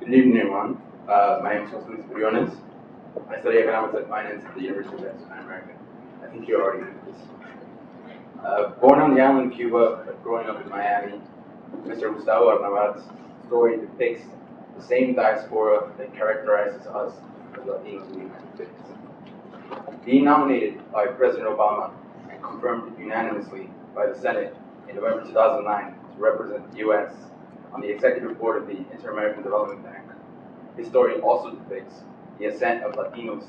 Good evening, everyone. My name is Gustavo Arnavat. I study economics and finance at the University of Western America. I think you already know this. Born on the island of Cuba, but growing up in Miami, Mr. Gustavo Arnavat's story depicts the same diaspora that characterizes us as Latinos in the United States. Being nominated by President Obama and confirmed unanimously by the Senate in November 2009 to represent the U.S. on the executive board of the Inter-American Development Bank, his story also depicts the ascent of Latinos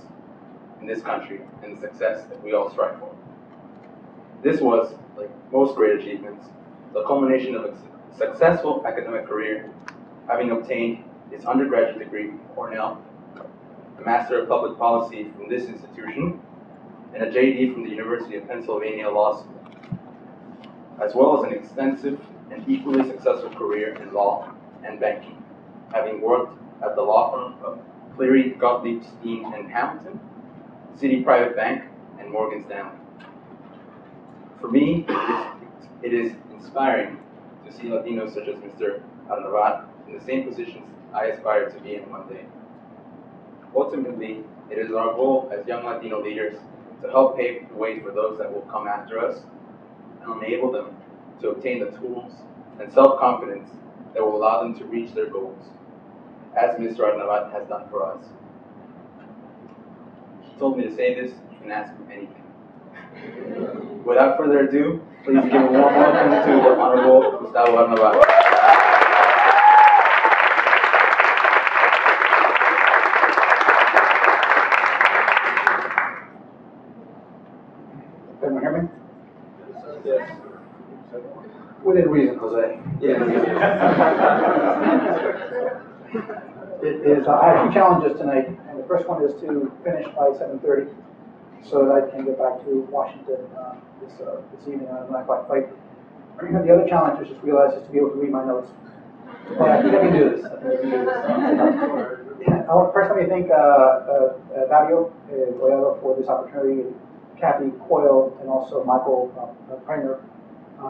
in this country and the success that we all strive for. This was, like most great achievements, the culmination of a successful academic career, having obtained his undergraduate degree from Cornell, a Master of Public Policy from this institution, and a JD from the University of Pennsylvania Law School, as well as an extensive and equally successful career in law and banking, having worked at the law firm of Cleary, Gottlieb, Steen & Hamilton, Citi Private Bank, and Morgan Stanley. For me, it is inspiring to see Latinos such as Mr. Arnavat in the same positions I aspire to be in one day. Ultimately, it is our goal as young Latino leaders to help pave the way for those that will come after us and enable them to obtain the tools and self-confidence that will allow them to reach their goals, as Mr. Arnavat has done for us. He told me to say this, you can ask him anything. Without further ado, please give a warm welcome to the Honorable Gustavo Arnavat. Can you hear me? Yes. Within reason, Jose. Yes. I have two challenges tonight, and the first one is to finish by 7:30, so that I can get back to Washington this evening on a 9 o'clock flight. The other challenge is just realize is to be able to read my notes. But I think I can do this. First, let me thank Dario Goyado for this opportunity, Kathy Coyle, and also Michael Preiner,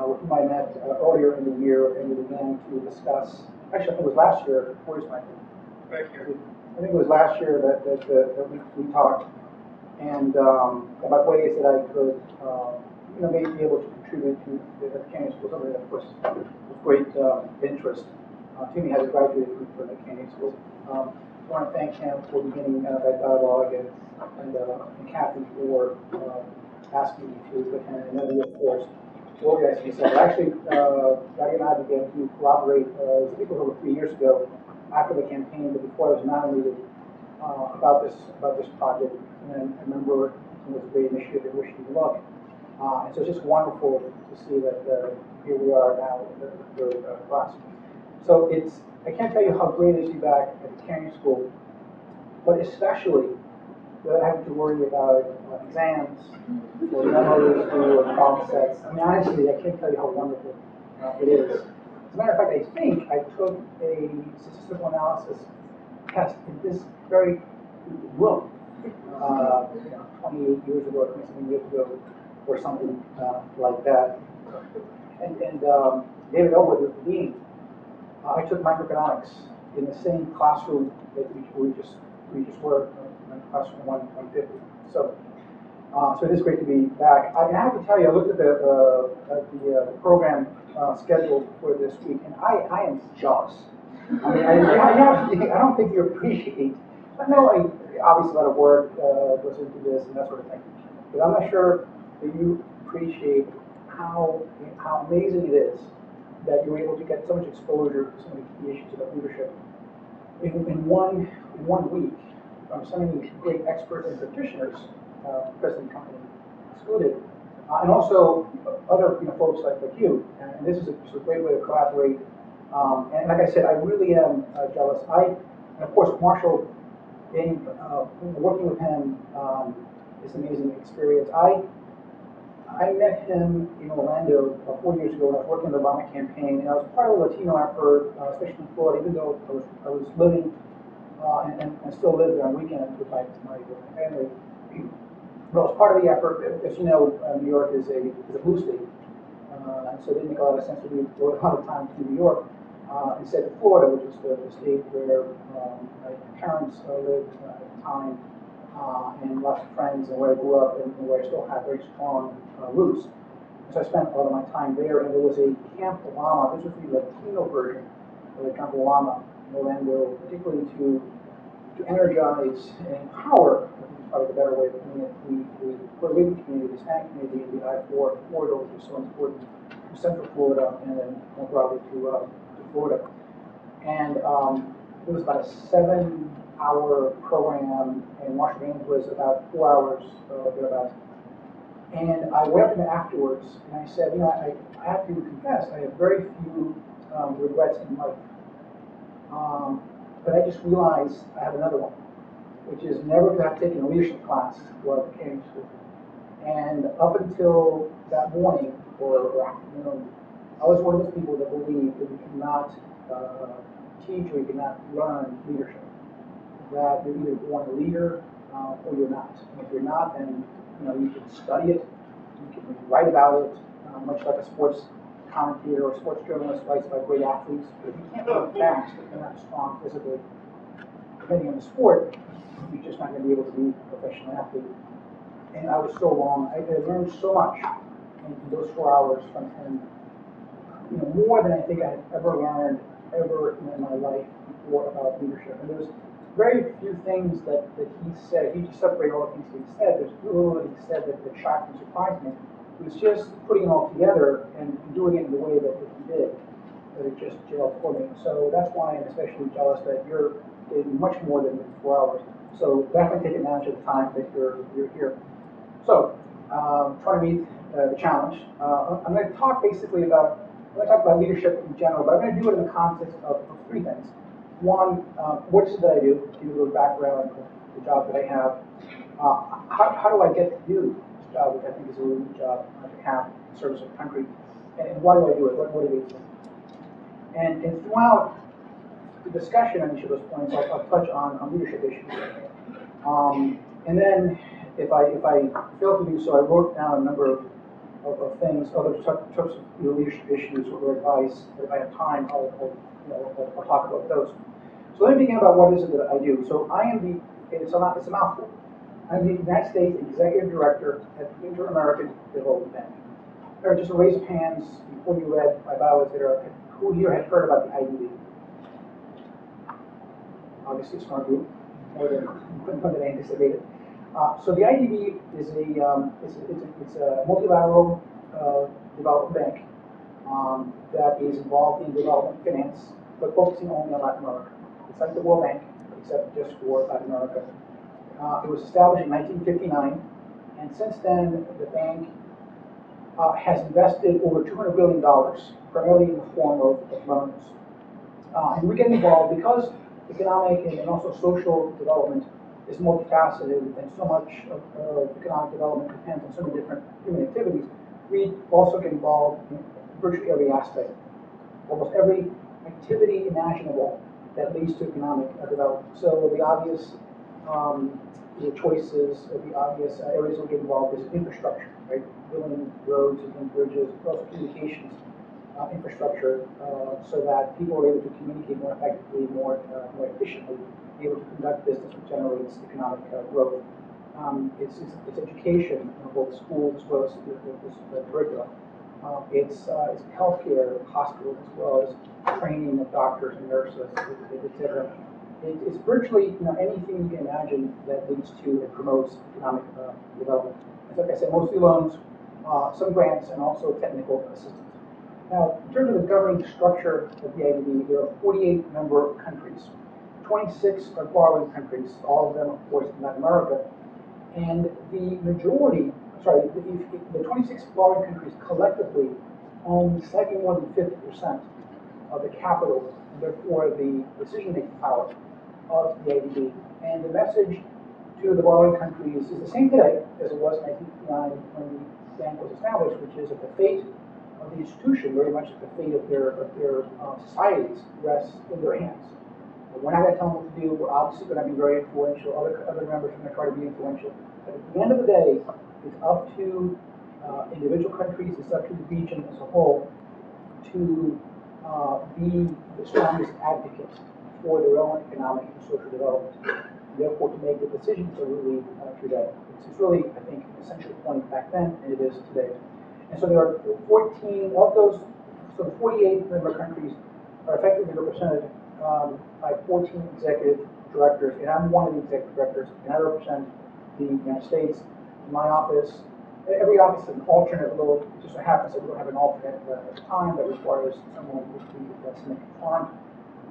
with whom I met earlier in the year, and we began to discuss. Actually, I think it was last year. Where's Michael? Right here. I think it was last year that we talked, and about ways that I could, maybe be able to contribute to the Canyon School. Something that, of course, was great interest. Timmy has graduated from the Canyon School. I want to thank him for beginning that dialogue, and Kathy for asking me to attend, and then, of course, organizing yourself. Actually, Daddy and I began to collaborate, I think it was over 3 years ago, after the campaign, but before I was nominated, about this project. And I remember it was a great initiative in which you look. And so it's just wonderful to see that here we are now in the third class. So I can't tell you how great it is to be back at the Canyon School, but especially without having to worry about exams or memos or problem sets. I mean, honestly, I can't tell you how wonderful it is. As a matter of fact, I think I took a statistical analysis test in this very room 28 years ago, 27 years ago, or something like that. And David Elwood was the dean. I took microeconomics in the same classroom that we just were, classroom 150. So it is great to be back. I have to tell you, I looked at the program scheduled for this week, and I am jealous. I mean, I don't think you appreciate. I know, obviously, a lot of work goes into this and that sort of thing, but I'm not sure that you appreciate how amazing it is that you're able to get so much exposure to so many key issues about leadership in one week from so many great experts and practitioners, President Company excluded, and also other folks like you. And this is a great way to collaborate. And like I said, I really am jealous. And of course, Marshall, working with him is an amazing experience. I met him in Orlando 4 years ago when I was working in the Obama campaign, and I was part of the Latino effort, especially in Florida, even though I was living and still live there on weekends with my family. But I was part of the effort. As you know, New York is a blue state, and so it didn't make a lot of sense for me to go a lot of time to New York. instead of Florida, which is the state where my parents lived at the time, and lots of friends, and where I grew up, and where I still have very strong roots. So I spent a lot of my time there, and there was a Camp Lama. This was the Latino version of the Camp Lama in Orlando, particularly to energize and empower, I think is probably the better way of putting it, the Puerto Rican community, the Hispanic community, and the I-4 corridor, which is so important to Central Florida and then more broadly to Florida. And it was about a 7-hour program, and Washington was about 4 hours, thereabouts. And I went up to him afterwards, and I said, you know, I have to confess, I have very few regrets in life. But I just realized I have another one, which is never to have taken a leadership class while I became school. And up until that morning or afternoon, I was one of those people that believed that you cannot teach or you cannot learn leadership. That you're either born a leader or you're not. And if you're not, then you can study it, you can write about it, much like a sports commentator or sports journalist writes about great athletes. But if you can't run fast, if you're not strong physically, depending on the sport, you're just not going to be able to be a professional athlete. And I was so wrong. I learned so much in those 4 hours from him, more than I think I had ever learned in my life before about leadership. And there's very few things that he said. He just separated all the things he said. There's little that he said that shocked and surprised me. It was just putting it all together and doing it in the way that he did, that it just gelled for me. So that's why I'm especially jealous that you're getting much more than 4 hours. So definitely take advantage of the time that you're here. So trying to meet the challenge. I'm going to talk basically about, I'm going to talk about leadership in general, but I'm going to do it in the context of 3 things. One, what is it that I do? Give you a little background of the job that I have. How do I get to do this job, which I think is a really good job to have in service of the country? And why do I do it? What motivates me? And throughout the discussion on each of those points, I'll touch on leadership issues. And then, if I fail to do so, I wrote down a number of things, other types of leadership issues or advice. But if I have time, I'll talk about those. So let me begin about what is it that I do. So I am it's a mouthful. I'm the United States Executive Director at the Inter-American Development Bank. There are just a raise of hands before you read my bio, etc. Who here has heard about the IDB? Obviously, a smart group, more than I anticipated. So the IDB is it's a multilateral development bank that is involved in development finance, but focusing only on Latin America. It's like the World Bank, except just for Latin America. It was established in 1959, and since then the bank has invested over $200 billion, primarily in the form of loans. And we get involved because economic and also social development is multifaceted, and so much of economic development depends on so many different human activities. We also get involved in virtually every aspect, almost every activity imaginable that leads to economic development. So the obvious choices, the obvious areas we get involved is infrastructure, right? Building roads and bridges, also communications infrastructure, so that people are able to communicate more effectively, more efficiently, be able to conduct business, which generates economic growth. It's education, both schools as well as the curriculum. It's healthcare, hospitals, as well as training of doctors and nurses, etc. It's virtually anything you can imagine that leads to and promotes economic development. As like I said, mostly loans, some grants, and also technical assistance. Now, in terms of the governing structure of the IDB, there are 48 member countries. 26 are borrowing countries, all of them, of course, in Latin America. And the majority, the 26 borrowing countries collectively own slightly more than 50% of the capital, and therefore the decision-making power of the IDB. And the message to the borrowing countries is the same today as it was in 1959 when the bank was established, which is that the fate of the institution, very much the fate of their societies, rests in their hands. We're not going to tell them what to do. We're obviously going to be very influential. Other members are going to try to be influential. But at the end of the day, it's up to individual countries, it's up to the region as a whole to be the strongest advocate for their own economic and social development, and therefore to make the decisions that really today. It's really, I think, an essential point back then, and it is today. And so there are 14 of those, so the 48 member countries are effectively represented by 14 executive directors, and I'm one of the executive directors, and I represent the United States. My office, every office has an alternate, although it just so happens that we don't have an alternate at the time that requires someone to be Senate confirmed.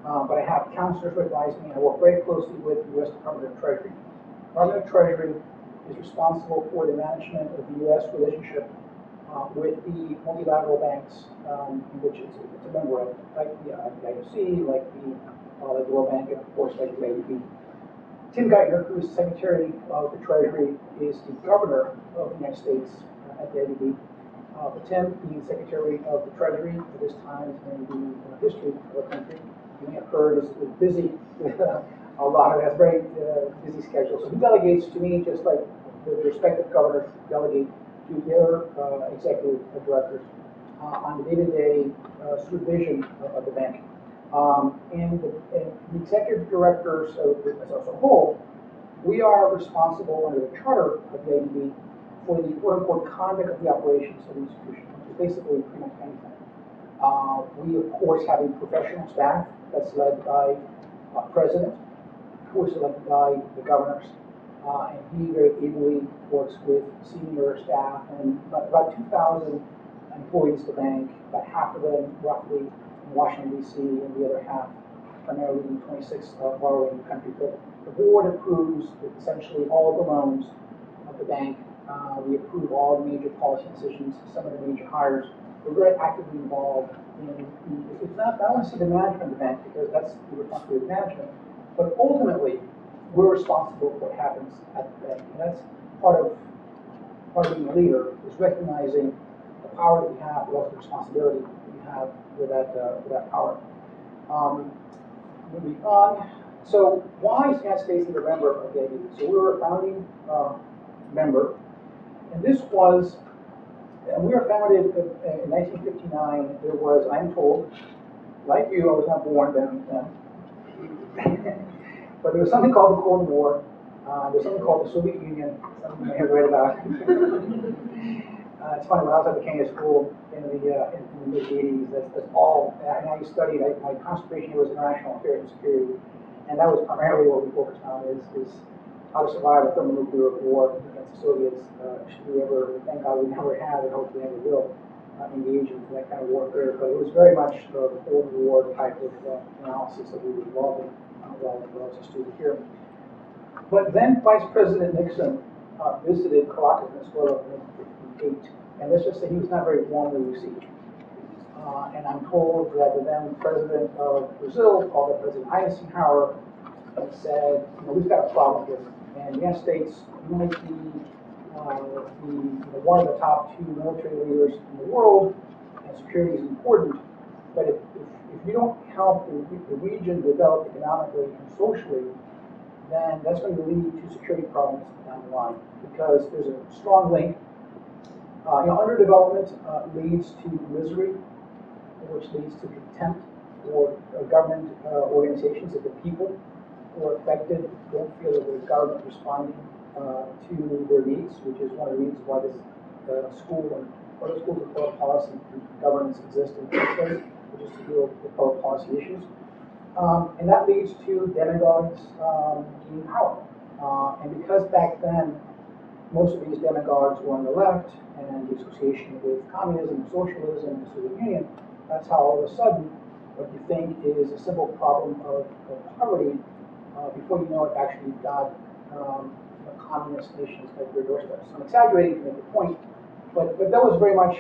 But I have counselors who advise me, and I work very closely with the U.S. Department of Treasury. The Department of Treasury is responsible for the management of the U.S. relationship with the multilateral banks, in which it's a member of, like the IFC, like the World Bank, and of course like the ADB. Tim Geithner, who is Secretary of the Treasury, is the Governor of the United States at the IDB. But Tim, being Secretary of the Treasury at this time in the history of the country, you may have heard, is busy with a lot of, has very busy schedule. So he delegates to me, just like the respective governors delegate to their executive directors on the day-to-day supervision of the bank. And the executive directors as a whole, we are responsible under the charter of the ADB for the quote-unquote conduct of the operations of the institution, which is basically pretty much anything. We, of course, have a professional staff that's led by president, who is selected by the governors, and he very ably works with senior staff and about 2,000 employees at the bank, about half of them roughly in Washington, D.C., and the other half primarily in 26 borrowing countries. But the board approves essentially all the loans of the bank. We approve all the major policy decisions, some of the major hires. We're very actively involved in, it's not, I want to say the management of the bank, because that's the responsibility of management, but ultimately, we're responsible for what happens at the bank. And that's part of being a leader, is recognizing the power that we have, but also the responsibility that we have with that power. Moving on. So why is the United States a member of the ADB? So we were a founding member, and this was, we were founded in 1959. There was, I'm told, like you, I was not born then. But there was something called the Cold War. There's something called the Soviet Union, something you may have read about. It's funny, when I was at the Kenya School in the mid-80s, that's all, and I studied, my concentration here was international affairs and security, and that was primarily what we focused on, is how to survive a thermonuclear war against the Soviets, should we ever, thank God we never have, and hopefully never will, engage in that kind of warfare. But it was very much the Cold War type of analysis that we were involved in while I was a student here. But then Vice President Nixon visited Caracas, Venezuela in 1958, and let's just say he was not very warmly received. And I'm told that the then President of Brazil, called up President Eisenhower, and said, you know, we've got a problem here. And the United States, you might be one of the top 2 military leaders in the world, and security is important, but if you don't help the region develop economically and socially, then that's going to lead to security problems down the line, because there's a strong link. Underdevelopment leads to misery, which leads to contempt for government organizations. If the people who are affected don't feel that the government responding to their needs, which is one of the reasons why this school and other schools of public policy and governance exist in the first place, which is to deal with public policy issues. And that leads to demagogues gaining power. And because back then, most of these demagogues were on the left, and the association with communism, socialism, the Soviet Union, that's how all of a sudden, what you think is a simple problem of poverty, before you know it, actually you've got communist nations at your doorstep. So I'm exaggerating to make the point, but that was very much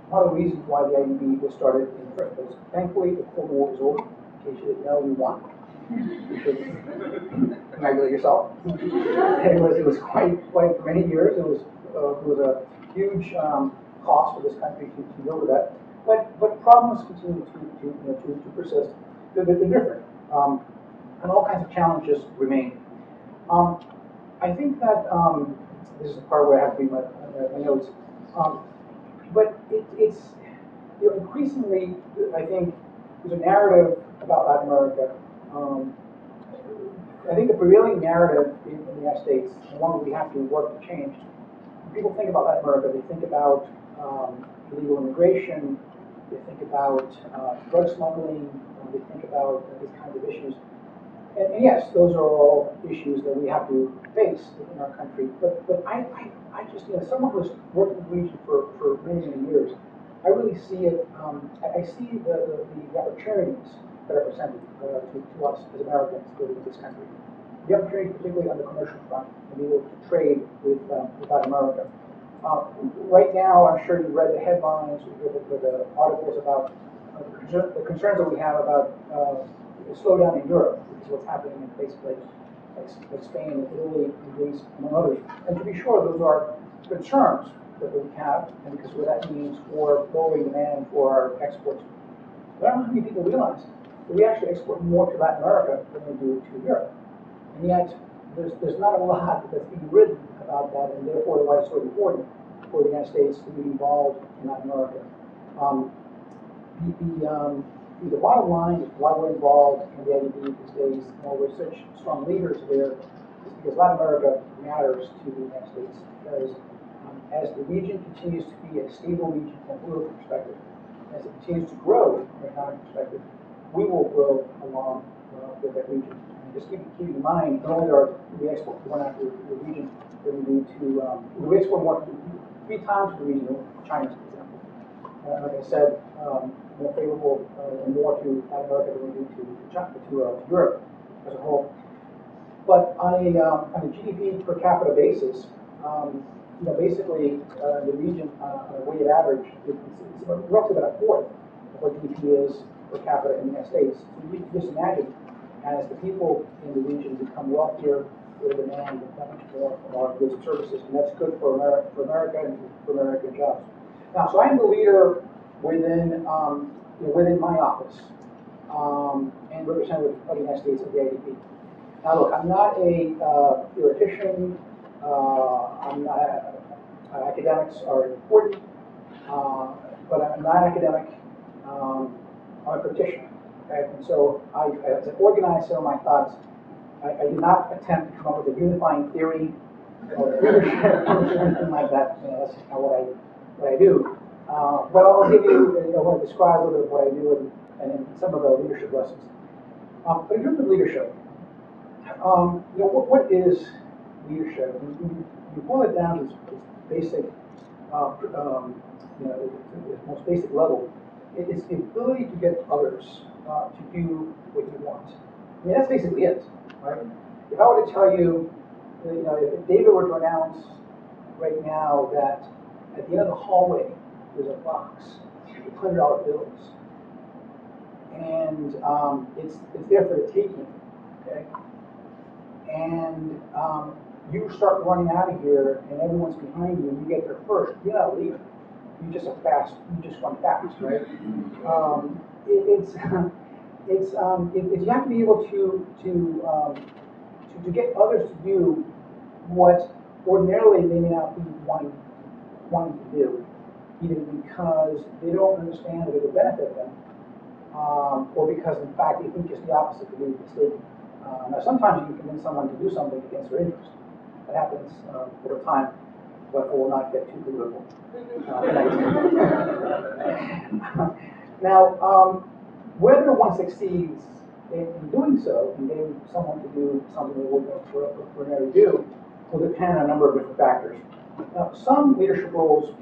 one of the reasons why the IDB was started in the first place. Thankfully, the Cold War is over. In case you didn't know, we won. You should congratulate yourself. It was quite for many years. It was a huge cost for this country to deal with that. But problems continue to persist. They're different, and all kinds of challenges remain. I think that this is the part where I have to read my notes. But it's increasingly, I think, there's a narrative about Latin America. I think the prevailing narrative in the United States, and one that we have to work to change, when people think about Latin America, they think about illegal immigration, they think about drug smuggling, they think about these kinds of issues. And yes, those are all issues that we have to face in our country. But I just, someone who's worked in the region for many, many years, I really see it, I see the opportunities that are presented to us as Americans living in this country. The opportunities, particularly on the commercial front, to be able to trade with Latin America. Right now, I'm sure you've read the headlines, with the articles about the concerns that we have about the slowdown in Europe, which is what's happening in places like Spain, and Italy, and Greece, among others. And to be sure, those are concerns that we have, and because what that means for lowering demand for our exports. But I don't know how many people realize that we actually export more to Latin America than we do to Europe. And yet, there's not a lot that's being written about that, and therefore why it's so important for the United States to be involved in Latin America. The bottom line is why we're involved in the IDB these days, we're such strong leaders there, is because Latin America matters to the United States. Because as the region continues to be a stable region from a political perspective, as it continues to grow from an economic perspective, we will grow along with that region. And just keep in mind, not only do we export one after the region, but we do to we export more, 3 times to the region, China, for example. Like I said, more favorable and more to Latin America than we do to Europe as a whole. But on a GDP per capita basis, basically the region on a weighted average, it's roughly about a fourth of what GDP is per capita in the United States. So you can just imagine, as the people in the region become wealthier, they demand that much more of our goods and services, and that's good for America and for American jobs. Now, so I'm the leader within my office and representative of the United States of the IDP. Now, look, I'm not a theoretician. I'm not. Academics are important, but I'm not an academic. I'm a practitioner. Okay? And so, as I organize some of my thoughts, I did not attempt to come up with a unifying theory or leadership or anything like that. That's just kind of what I do. But I'll give you, I want to describe a little bit of what I do and some of the leadership lessons. But in terms of leadership, what is leadership? You boil it down to its basic, the most basic level. It's the ability to get others to do what you want. I mean, that's basically it, right? If I were to tell you, if David were to announce right now that at the end of the hallway there's a box with $100 bills, and it's there for the taking, okay? And you start running out of here, and everyone's behind you, and you get there first. You're not a leader. You just run fast, right? You have to be able to get others to do what ordinarily they may not be wanting to do, either because they don't understand that it will benefit them, or because in fact they think just the opposite could be mistaken. Now, sometimes you can convince someone to do something against their interest. That happens over time, but I will not get too political. Now, whether one succeeds in doing so, in getting someone to do something they wouldn't ordinarily do, will depend on a number of different factors. Now, some leadership roles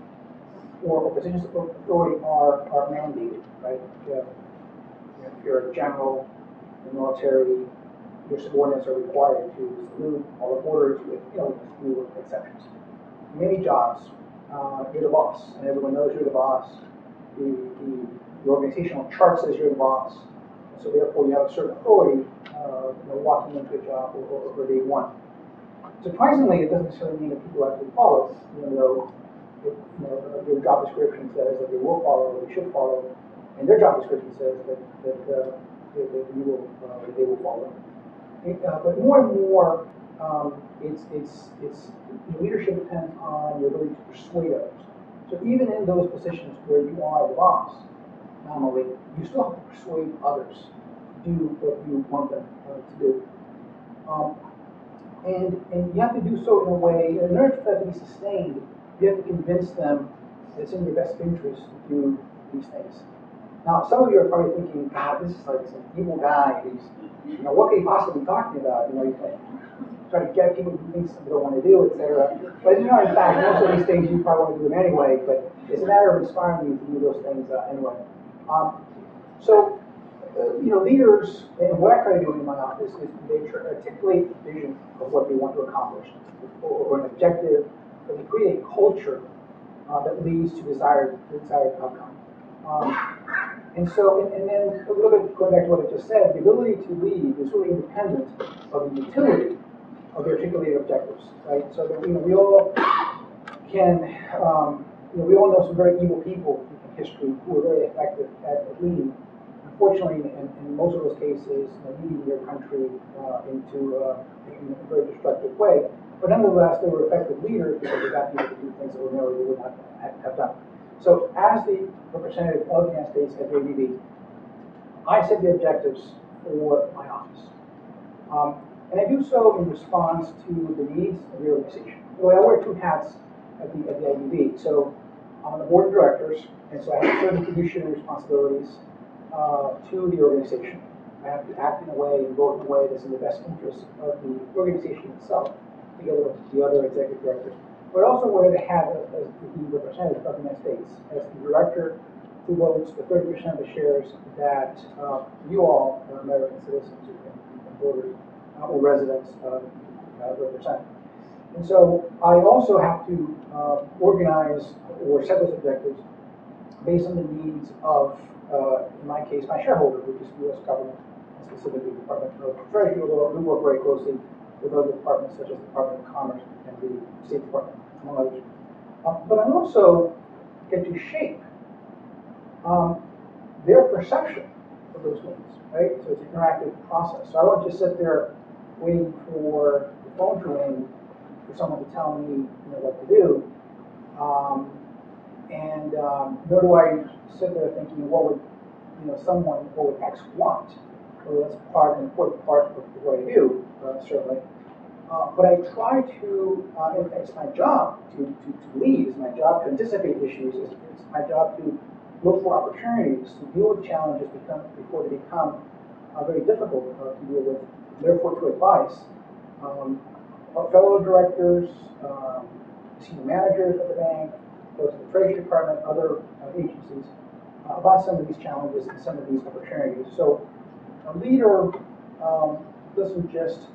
or positions of authority are mandated, right? If you're a general in the military, your subordinates are required to salute all the orders with, a few exceptions. In many jobs, you're the boss, and everyone knows you're the boss. The organizational chart says you're the boss, and so therefore you have a certain authority, walking into a job or day one. Surprisingly, it doesn't necessarily mean that people actually follow, even though your job description says that they will follow, or they should follow, and their job description says that they will follow. But more and more, leadership depends on your ability to persuade others. So even in those positions where you are the boss, nominally, you still have to persuade others to do what you want them to do. And you have to do so in a way, in order for that to be sustained, you have to convince them that it's in your best interest to do these things. Now, some of you are probably thinking, God, this is like some evil guy. He's, what can he possibly be talking about? He's like trying to get people to do things they don't want to do, etc. But in fact, most of these things you probably want to do them anyway. But it's a matter of inspiring you to do those things anyway. So, leaders, and what I try to do in my office is they articulate the vision of what they want to accomplish, or an objective, but they create a culture that leads to desired outcome. And then a little bit going back to what I just said, the ability to lead is really independent of the utility of the articulated objectives, right? So that we all can, we all know some very evil people in history who are very effective at leading. Unfortunately, in most of those cases, leading their country into in a very destructive way. But nonetheless, they were effective leaders because they got people to do things that ordinarily they would not have done. So, as the representative of the United States at the ADB, I set the objectives for my office. And I do so in response to the needs of the organization. I wear two hats at the ADB. So, I'm on the board of directors, and so I have certain fiduciary responsibilities to the organization. I have to act in a way and vote in a way that's in the best interest of the organization itself, together with the other executive directors. But also wear the hat as the representative of the United States, as the director who votes for 30% of the shares that you all, American citizens and voters or residents, represent. And so I also have to organize or set those objectives based on the needs of, in my case, my shareholder, which is the U.S. government, and specifically the Department of Treasury, although we work very closely with other departments such as the Department of Commerce and the State Department, among others. But I also get to shape their perception of those needs, right? So it's an interactive process. So I don't just sit there waiting for the phone to ring for someone to tell me what to do. Nor do I sit there thinking, what would X want? Well, that's an important part of what I do, certainly. But I try to, it's my job to lead, it's my job to anticipate issues, it's my job to look for opportunities to deal with challenges before they become very difficult to deal with, therefore to advise fellow directors, senior managers of the bank, those in the Treasury Department, other agencies, about some of these challenges and some of these opportunities. So a leader doesn't just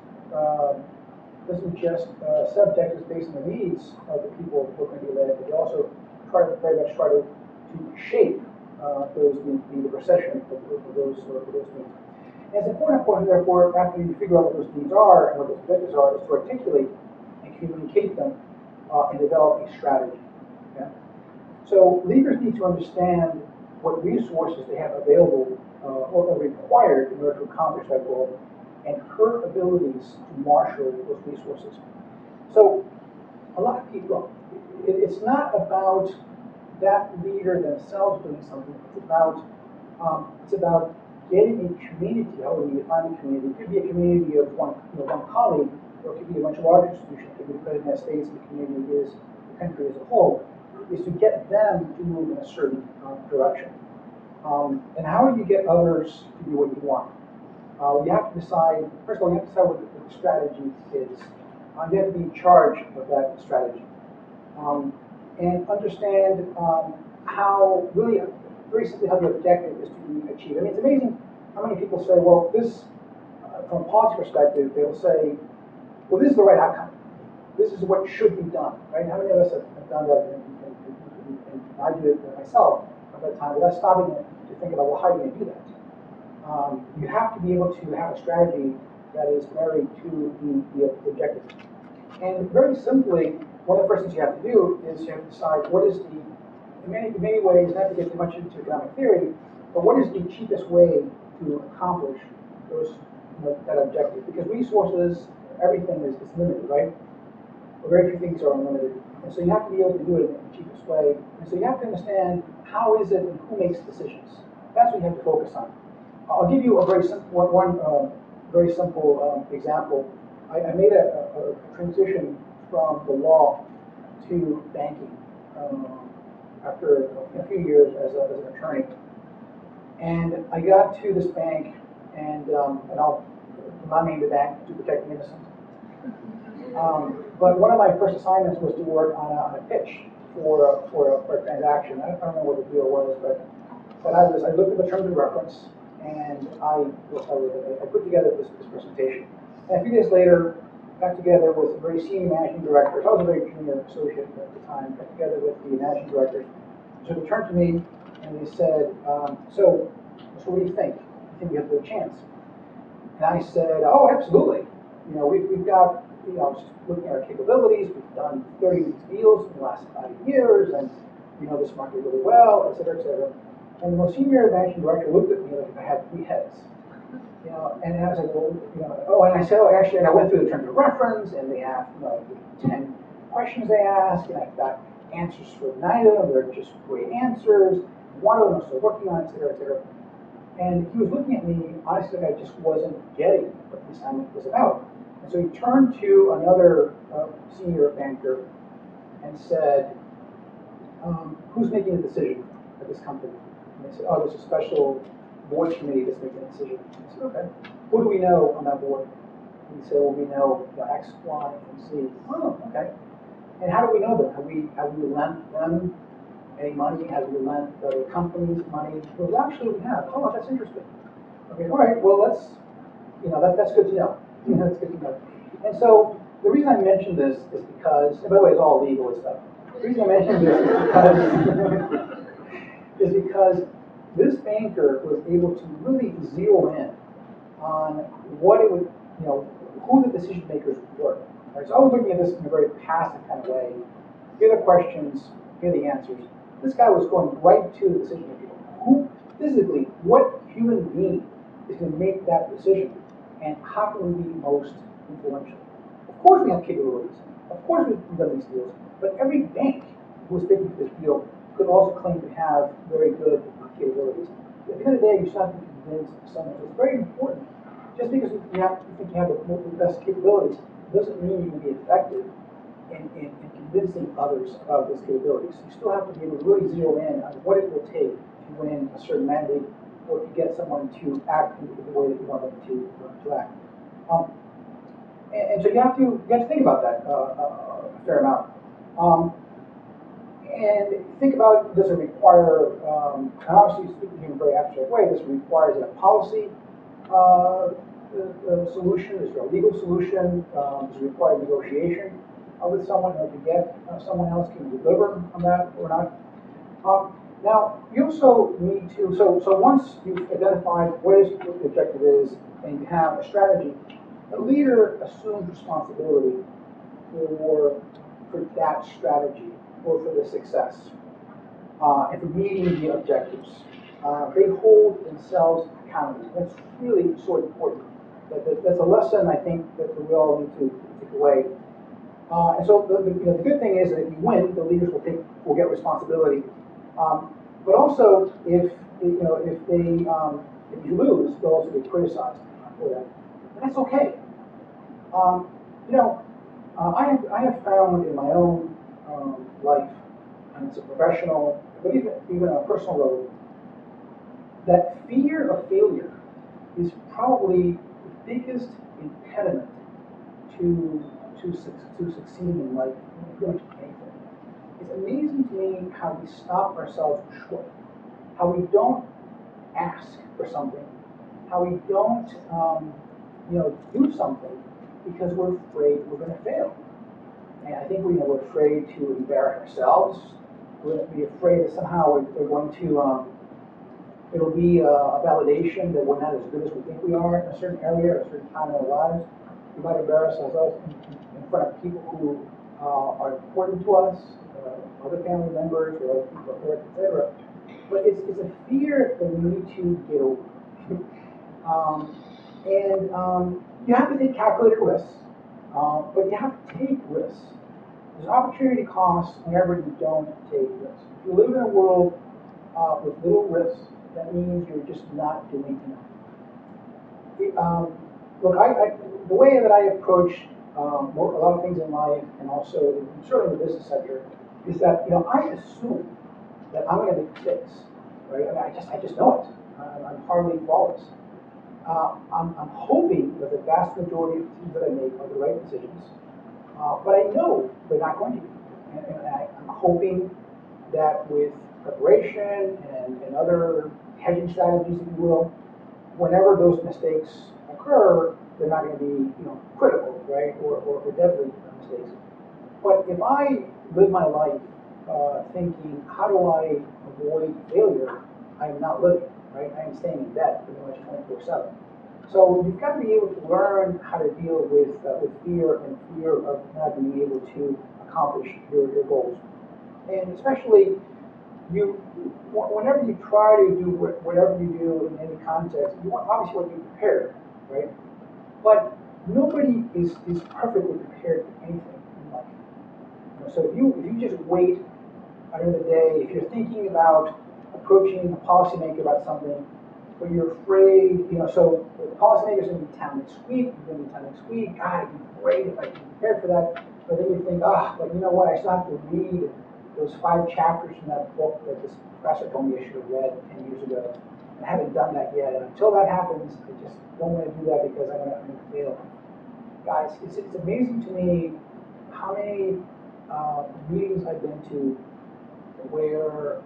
set objectives based on the needs of the people who are going to be led, but they also very much try to shape the procession of those needs. And it's important, therefore, after you figure out what those needs are and what those objectives are, is to articulate and communicate them and develop a strategy. Okay? So leaders need to understand what resources they have available or required in order to accomplish that goal, and her abilities to marshal those resources. So a lot of people, it's not about that leader themselves doing something. It's about getting a community. However you define a community, it could be a community of one colleague, or it could be a much larger institution. It could be the President of the United States, and the community is the country as a whole. Is to get them to move in a certain direction. And how do you get others to do what you want? You have to decide. First of all, you have to decide what the strategy is. You have to be in charge of that strategy. And understand how, really, very simply, how the objective is to be achieved. I mean, it's amazing how many people say, well, this, from a policy perspective, they'll say, well, this is the right outcome. This is what should be done, right? How many of us have done that, and I do it myself at that time, without stopping to think about, well, how are you going to do that? You have to be able to have a strategy that is married to the objective. And very simply, one of the first things you have to do is you have to decide what is in many ways, not to get too much into economic theory, but what is the cheapest way to accomplish that objective? Because resources, everything is limited, right? But very few things are unlimited. And so you have to be able to do it in the cheapest way. And so you have to understand how is it and who makes decisions. That's what you have to focus on. I'll give you a very simple one very simple example. I made a transition from the law to banking after a few years as an attorney. And I got to this bank, and I'll not name the bank to protect the innocent. But one of my first assignments was to work on a pitch for a transaction. I don't remember what the deal was, but I looked at the terms of reference, and I put together this presentation. And a few days later, got together with a very senior managing director. I was a very junior associate at the time. Got together with the managing director. So they turned to me and they said, so what do you think? You think we have a good chance? And I said, oh, absolutely. You know, we've got, you know, just looking at our capabilities, we've done 30 deals in the last 5 years, and we know this market really well, et cetera, et cetera. And the most senior managing director looked at me like I had 3 heads. You know, and I was like, well, you know, oh, and I said, oh, actually, and I went through the terms of reference, and they have, you know, 10 questions they ask, and I've got answers for 9 of them. They're just great answers. One of them I'm still working on, et cetera, et cetera. And he was looking at me, honestly, I just wasn't getting what the assignment was about. And so he turned to another senior banker and said, who's making the decision at this company? And they said, oh, there's a special board committee that's making a decision. I said, okay. Who do we know on that board? And he said, well, we know X, Y, and Z. Oh, okay. And how do we know them? Have we lent them any money? Have we lent the companies money? Well, actually, we have. Oh, that's interesting. Okay, all right. Well, that's good to know. That's good to know. And so the reason I mention this is because, and by the way, it's all legal and stuff. The reason I mention this is because this banker was able to really zero in on what it would, you know, who the decision makers were. Right? So I was looking at this in a very passive kind of way. Here are the questions, here are the answers. This guy was going right to the decision maker. Who, physically, what human being is going to make that decision, and how can we be most influential? Of course we have capabilities. Of course we've done these deals. But every bank who was bidding for this deal could also claim to have very good capabilities. At the end of the day, you still have to convince someone. So it's very important. Just because you think you have the best capabilities doesn't mean you can be effective in convincing others about those capabilities. You still have to be able to really zero in on what it will take to win a certain mandate or to get someone to act in the way that you want them to act. And so you have to think about that a fair amount. And think about, does it require, and obviously speaking in a very abstract way, this requires a policy solution, is there a legal solution, does it require negotiation with someone to get someone else can deliver on that or not. Now, you also need to, so once you've identified what the objective is and you have a strategy, the leader assumes responsibility for that strategy or for the success and for meeting the objectives. They hold themselves accountable. That's really so important. That's a lesson I think that we all need to take away. And so the good thing is that if you win, the leaders will get responsibility. But also, if you lose, they'll also be criticized for that. And that's okay. I have found in my own life, and it's a professional, but even on a personal level, that fear of failure is probably the biggest impediment to succeeding in life, in pretty much anything. It's amazing to me how we stop ourselves short, how we don't ask for something, how we don't do something because we're afraid we're going to fail. And I think we're afraid to embarrass ourselves. We're going to be afraid that somehow we're going to, it'll be a validation that we're not as good as we think we are in a certain area or a certain time in our lives. We might embarrass ourselves in front of people who are important to us, other family members or other people, etc. But it's a fear that we need to get over. You have to take calculated risks, but you have to take risks. There's opportunity costs whenever you don't take risks. If you live in a world with little risk, that means you're just not doing enough. Look, the way that I approach a lot of things in life, and also certainly in the business sector, is that I assume that I'm going to make mistakes, right? I mean, I just know it. I'm hardly flawless. I'm hoping that the vast majority of the decisions that I make are the right decisions, but I know they're not going to be. And I'm hoping that with preparation and other hedging strategies, if you will, whenever those mistakes occur, they're not going to be critical, right, or deadly mistakes. But if I live my life thinking, how do I avoid failure, I am not living, right? I am staying in bed pretty much 24/7. So you've got to be able to learn how to deal with fear and fear of not being able to accomplish your goals. And especially whenever you try to do whatever you do in any context, you obviously want to be prepared, right? But nobody is perfectly prepared for anything in life. So if you just wait another day, if you're thinking about approaching a policymaker about something, but you're afraid, so the policymaker's going to be town next week, you're going to be town next week, God, it'd be great if I could be prepared for that. But then you think, but you know what, I still have to read those 5 chapters from that book that this professor told me I should have read 10 years ago. I haven't done that yet, and until that happens, I just don't want to do that because I'm going to fail. Guys, it's amazing to me how many meetings I've been to where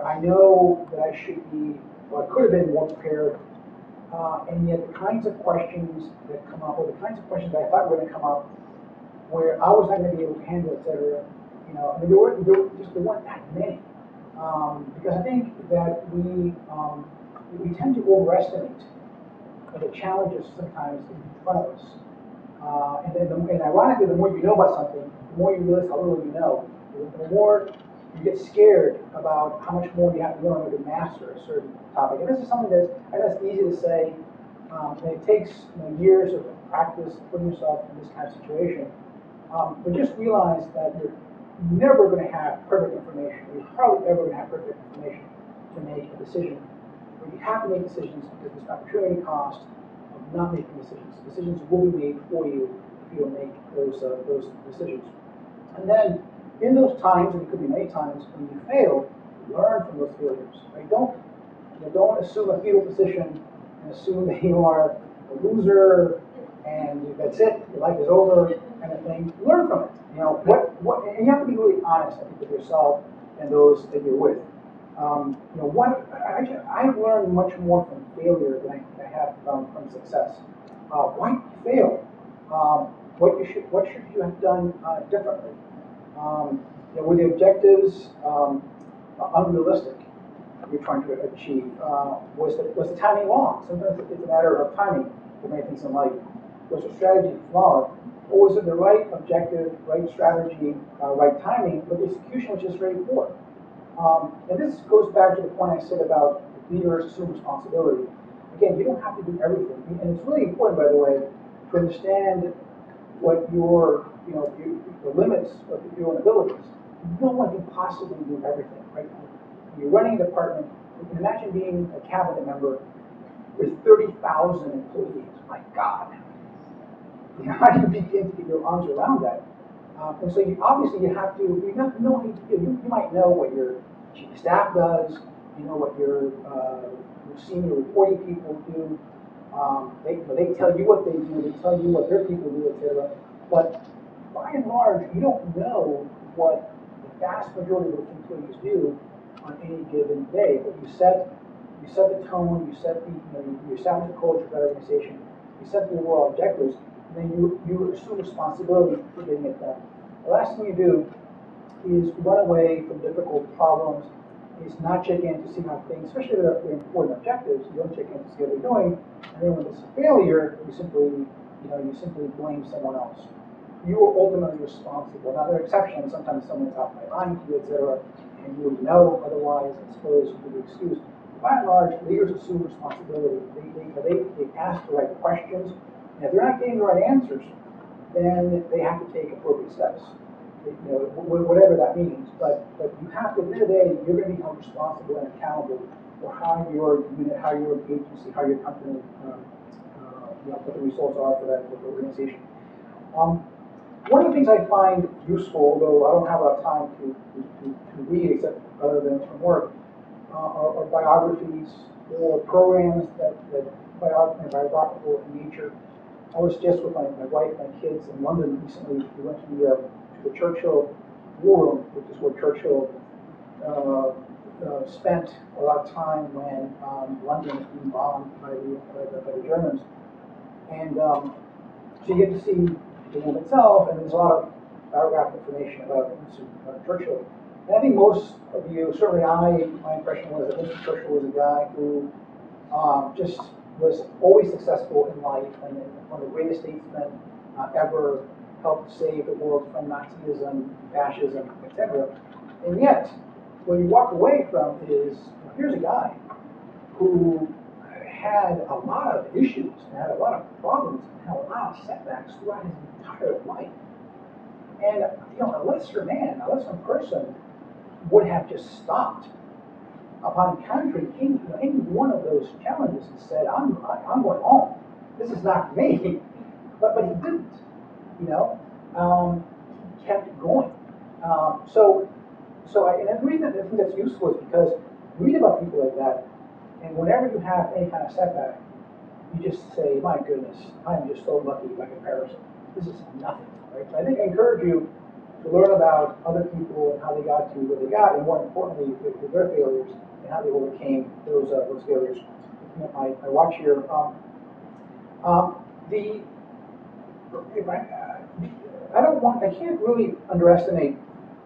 I know that I should be, or I could have been more prepared, and yet the kinds of questions that come up, or the kinds of questions that I thought were going to come up, where I was not going to be able to handle, etc. I mean, there weren't that many, because I think that we tend to overestimate the challenges sometimes in front of us, and ironically, the more you know about something, the more you realize how little you know. The more you get scared about how much more you have to learn to master a certain topic. And this is something that's easy to say, and it takes years of practice putting yourself in this kind of situation. But just realize that you're never going to have perfect information. You're hardly ever going to have perfect information to make a decision. But you have to make decisions because there's an opportunity cost of not making decisions. Decisions will be made for you if you don't make those decisions. And then, in those times, and it could be many times, when you fail, learn from those failures. Right? Don't assume a fetal position and assume that you are a loser and that's it, your life is over, kind of thing. Learn from it. And you have to be really honest, I think, with yourself and those that you're with. I've learned much more from failure than I have from success. Why did you fail? What should you have done differently? Were the objectives unrealistic you're trying to achieve? Was the timing wrong? Sometimes it's a matter of timing for many things in life. Was the strategy flawed? Or was it the right objective, right strategy, right timing, but the execution was just very poor? And this goes back to the point I said about leaders assume responsibility. Again, you don't have to do everything. And it's really important, by the way, to understand what the limits of your own abilities. No one can possibly do everything, right? You're running a department. You can imagine being a cabinet member with 30,000 employees. My God. How do you begin to get your arms around that? And so you have to know, you might know what your chief of staff does, what your senior reporting people do. They tell you what they do, they tell you what their people do, etc. But by and large, you don't know what the vast majority of those employees do on any given day. But you set the tone, you establish the culture of that organization, you set the overall objectives, and then you assume responsibility for getting it done. The last thing you do is run away from difficult problems, is not check in to see how things, especially if they're important objectives, you don't check in to see how they're doing, and then when there's a failure, you simply blame someone else. You are ultimately responsible. Now there are exceptions, sometimes someone's out by lying to you, etc., and you would know otherwise, I suppose you could be excused. By and large, leaders assume responsibility. They ask the right questions, and if they're not getting the right answers, then they have to take appropriate steps. Whatever that means. But you have to, at the end of the day, you're going to be held responsible and accountable or how your unit, how your agency, how your company, what the results are for that organization. One of the things I find useful, although I don't have a lot of time to read except other than from work, are biographies or programs that biographical in nature. I was just with my wife and my kids in London recently. We went to the Churchill War Room, which is where Churchill spent a lot of time when London was being bombed by the Germans. And so you get to see the room itself, and there's a lot of biographical information about Churchill. And I think most of you, certainly my impression was that Mr. Churchill was a guy who just was always successful in life, and one of the greatest statesmen ever, helped save the world from Nazism, fascism, etc. And yet, what you walk away from is, here's a guy who had a lot of issues, and had a lot of problems, and had a lot of setbacks throughout his entire life. And a lesser man, a lesser person would have just stopped upon encountering any one of those challenges and said, I'm going home. This is not me. But he didn't. He kept going. And the reason I think that's useful is because you read about people like that, and whenever you have any kind of setback, you just say, my goodness, I'm just so lucky by comparison. This is nothing, right? So I think I encourage you to learn about other people and how they got to where they got, and more importantly, their failures and how they overcame those failures. Looking at my watch here, I can't really underestimate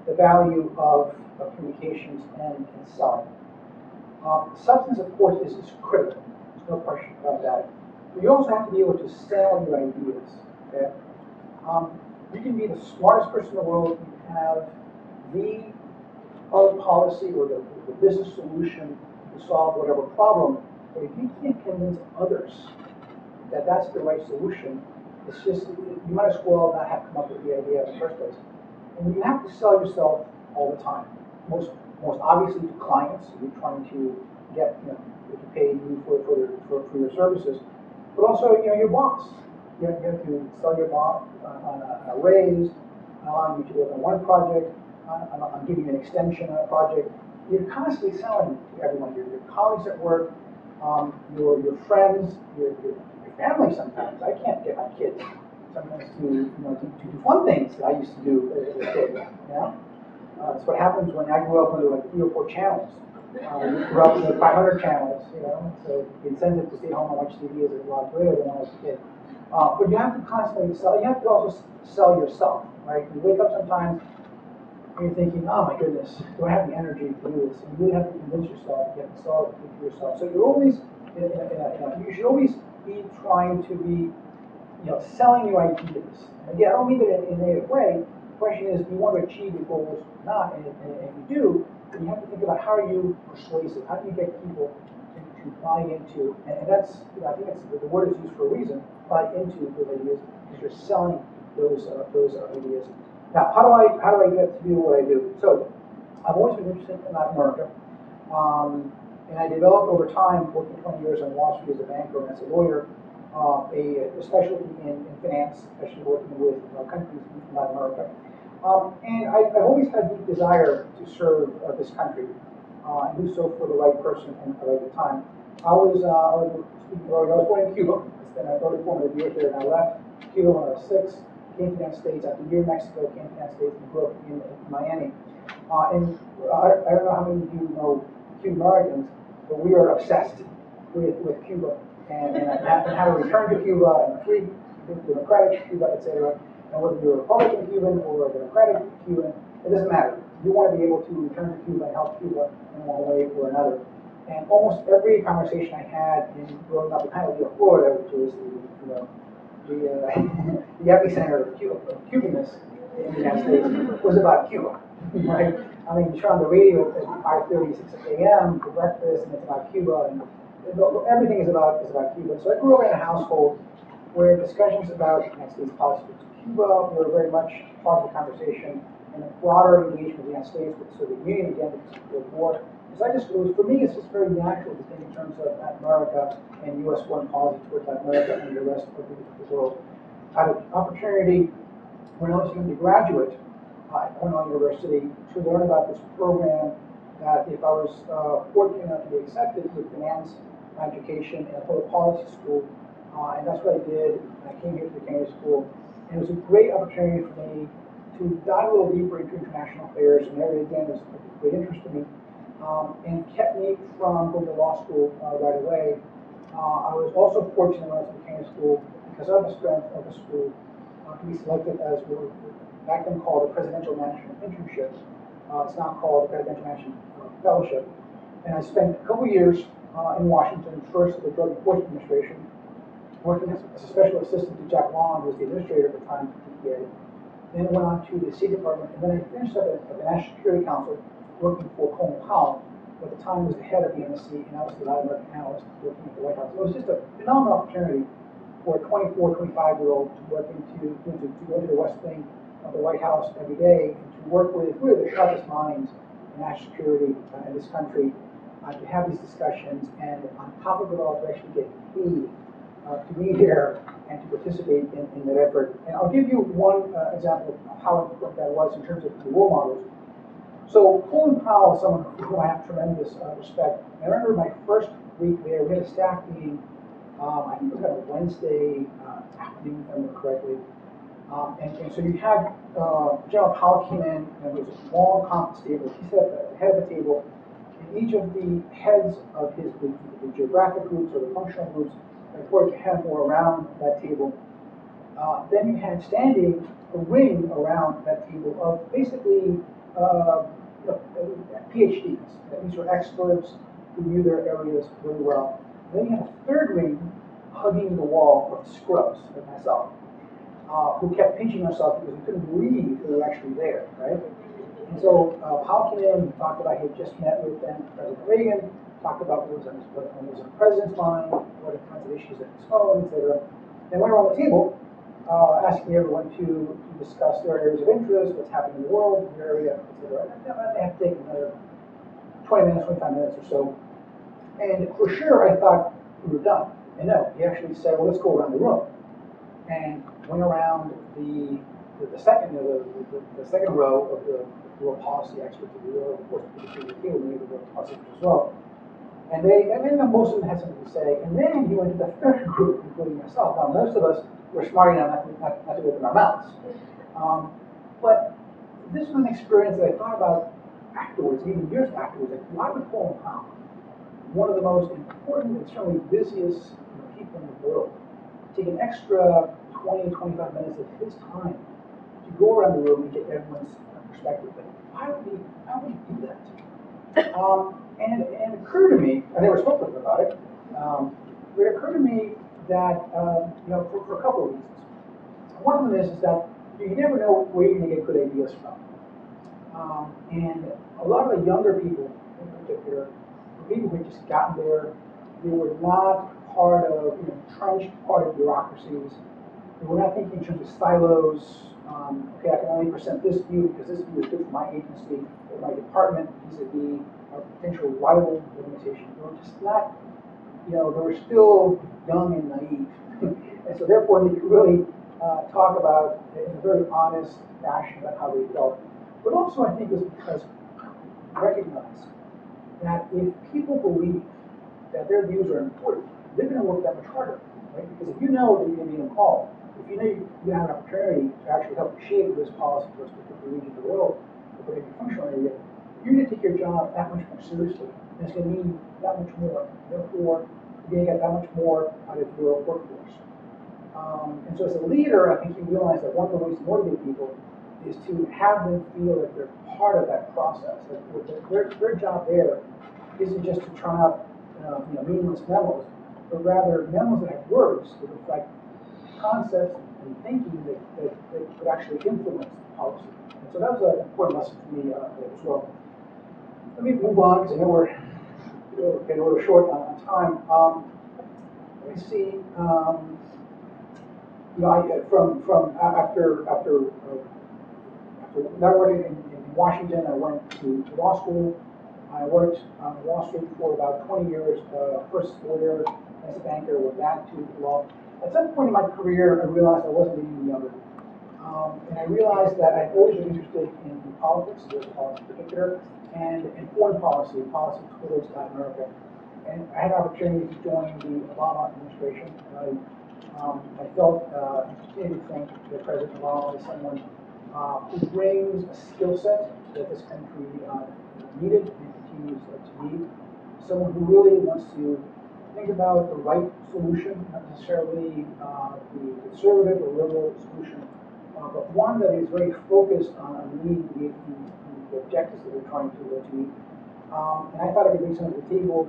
the value of communications and selling. Substance, of course, is critical. There's no question about that. But you also have to be able to sell your ideas. Okay? You can be the smartest person in the world. You have the policy or the business solution to solve whatever problem. But if you can't convince others that that's the right solution, it's just, you might as well not have come up with the idea in the first place. And you have to sell yourself all the time. Most obviously to clients. You're trying to get to pay you for your services, but also your boss. You have to sell your boss on a raise, allowing you to work on one project, on giving you an extension on a project. You're constantly selling to everyone. Your colleagues at work, your friends, your family. Sometimes I can't get my kids sometimes to do fun things that I used to do as a kid. That's what happens when I grew up with like 3 or 4 channels. You grew up with 500 channels, so the incentive to stay home and watch TV is a lot greater than when I was a kid. But you have to constantly sell. You have to also sell yourself, right? You wake up sometimes and you're thinking, oh my goodness, do I have the energy to do this? And you really have to convince yourself. You have to sell it to yourself. So you're always, you should always be trying to be, selling your ideas. And again, I don't mean it in a negative way. The question is, do you want to achieve your goals or not? And if you do, then you have to think about how are you persuasive? How do you get people to buy into? And that's, I think that's the word is used for a reason. Buy into those ideas because you're selling those ideas. Now, how do I get to do what I do? So, I've always been interested in Latin America, and I developed over time, working 20 years on Wall Street as a banker and as a lawyer, a specialty in finance, especially working with countries in Latin America. And I've always had a deep desire to serve this country and do so for the right person and at the right time. I was born in Cuba. I spent 34 years there, and I left Cuba when I was 6. Came to the United States after a year in Mexico. Came to the United States and grew up in Miami. And I don't know how many of you know Cuban Americans, but we are obsessed with Cuba and how to return to Cuba and free democratic Cuba, etc. And whether you're a Republican Cuban or a Democratic Cuban, it doesn't matter. You want to be able to return to Cuba and help Cuba in one way or another. And almost every conversation I had in growing up in Hialeah, Florida, which was the epicenter of Cubanness in the United States, was about Cuba, right? I mean, you turn on the radio at 5:30, 6 a.m. for breakfast, and it's about Cuba, and everything is about Cuba. So I grew up in a household where discussions about United States politics in Cuba were very much part of the conversation, and a broader engagement with the United States with the Soviet Union, again, because of the war, So for me, it's just very natural to think in terms of Latin America and U.S. foreign policy towards Latin America and the rest of the world. I had an opportunity when I was going to be a graduate at Cornell University to learn about this program that if I was fortunate enough to be accepted, would finance my education in a public policy school. And that's what I did. I came here to the Kennedy School. And it was a great opportunity for me to dive a little deeper into international affairs, an area, again, is of great interest to me, and kept me from going to law school right away. I was also fortunate when I was at the Kennedy School, because of the strength of the school, to be selected as what was back then called the Presidential Management Internship. It's now called the Presidential Management Fellowship. And I spent a couple years in Washington, first at the Drug Enforcement Administration, working as a special assistant to Jack Long, who was the administrator at the time of the DEA. Then I went on to the State Department, and then I finished up at the National Security Council, working for Colin Powell, who at the time was the head of the NSC, and I was the Latin American analyst working at the White House. It was just a phenomenal opportunity for a 24, 25-year-old to work to go to the West Wing of the White House every day and to work with really the sharpest minds in national security in this country, to have these discussions, and on top of it all, to actually get paid to be there and to participate in that effort. And I'll give you one example of how important that was in terms of the role models. So Colin Powell is someone for whom I have tremendous respect. I remember my first week there, we had a staff meeting, I think it was on a Wednesday afternoon, if I remember correctly. And so you had, General Powell came in, and there was a long conference table. He sat at the head of the table, and each of the heads of his group, the geographic groups or the functional groups, reported to him or around that table. Then you had standing a ring around that table of basically PhDs. These were experts who knew their areas really well. And then you had a third ring hugging the wall of scrubs, like myself, who kept pinching ourselves because we couldn't believe they were actually there, right? And so Powell came in and talked about he had just met with then President Reagan, talked about what was on the president's mind, what are the kinds of issues that he's following, etc. And went around the table asking everyone to discuss their areas of interest, what's happening in the world, their area, etc. And they have to take another 20 minutes, 25 minutes or so. And for sure, I thought we were done. And no, he actually said, well, let's go around the room. And went around the second row of the world policy experts, of the world, of course, the field, many of the world policy experts as well. And then most of them had something to say. And then he went to the third group, including myself. Now, most of us were smart enough not to open our mouths. But this was an experience that I thought about afterwards, even years afterwards. Like, why would Colin Powell, one of the most important and certainly busiest people in the world, take an extra 20, 25 minutes of his time to go around the room and get everyone's perspective? Like, why would he do that? And it occurred to me, I never spoke with him about it, but it occurred to me that, for a couple of reasons. One of them is that you never know where you're going to get good ideas from. And a lot of the younger people, in particular, were people who had just gotten there. They were not part of, entrenched part of bureaucracies. They were not thinking in terms of silos. Okay, I can only present this view because this view is good for my agency or my department vis-a-vis a potential rival organization. They were just not, they were still young and naive. And so therefore they could really talk about in a very honest fashion about how they felt. But also I think it was because I recognize that if people believe that their views are important, they're going to work that much harder, right? Because if you know that you're going to be in a call, if you know you're going to have an opportunity to actually help shape this policy for a particular region of the world, or particular functional area, you're going to take your job that much more seriously, and it's going to mean that much more. Therefore, you're going to get that much more out of your workforce. And so as a leader, I think you realize that one of the ways to motivate people is to have them feel that they're part of that process. That their job there isn't just to turn out meaningless memos, but rather memos that have words that reflect concepts and thinking that could actually influence policy. And so that was an important lesson for me as well. Let me move on because I know we're getting a little short on time. Let me see. From after not working in Washington, I went to law school. I worked on Wall Street for about 20 years, first lawyer, as a banker, went back to law. At some point in my career, I realized I wasn't getting any younger. And I realized that I'd always been interested in politics, US politics in particular, and in foreign policy, policy towards Latin America. And I had an opportunity to join the Obama administration. And I felt and continue to think that President Obama is someone who brings a skill set that this country needed and continues to need. Someone who really wants to think about the right solution, not necessarily the conservative or liberal solution, but one that is very focused on meeting the objectives that we're trying to meet. And I thought I could bring something to the table.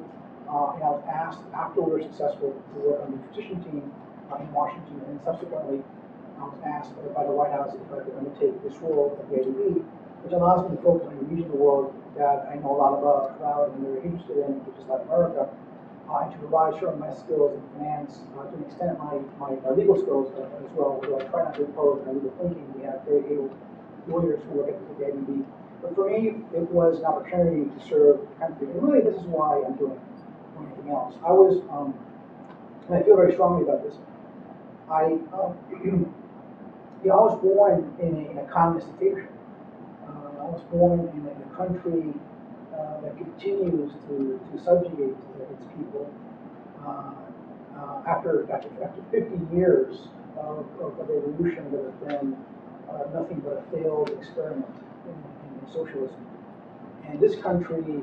And I was asked, after we were successful, to work on the nutrition team in Washington, and subsequently I was asked by the White House if I could undertake this role at the ADB, which allows me to focus on a region of the world that I know a lot about and I'm very interested in, which is Latin America, and to provide sure my skills in finance, to an extent my legal skills as well, although I try not to impose my legal thinking. We have very able lawyers who work at the ADB. But for me, it was an opportunity to serve the country. And really, this is why I'm doing anything else. I was, and I feel very strongly about this. I was born in a communist dictatorship. I was born in a country that continues to subjugate its people. After 50 years of a revolution that has been nothing but a failed experiment in socialism. And this country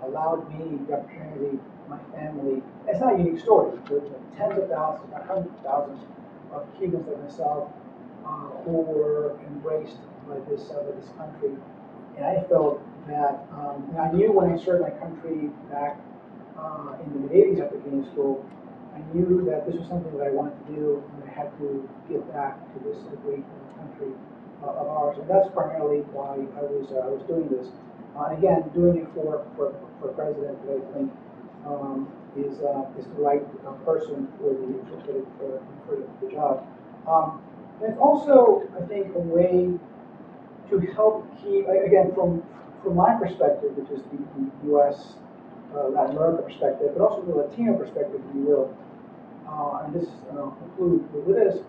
allowed me the opportunity, my family. It's not a unique story. There's tens of thousands, not hundreds of thousands, of Cubans like myself who were embraced by this country. And I felt that, and I knew when I served my country back in the mid-'80s after getting to school, I knew that this was something that I wanted to do, and I had to give back to this great country of ours. And that's primarily why I was doing this. Again, doing it for a president that I think is the right person for the job. And it's also, I think, a way to help keep, again, from my perspective, which is the U.S. Latin America perspective, but also the Latino perspective, if you will, and this conclude with this,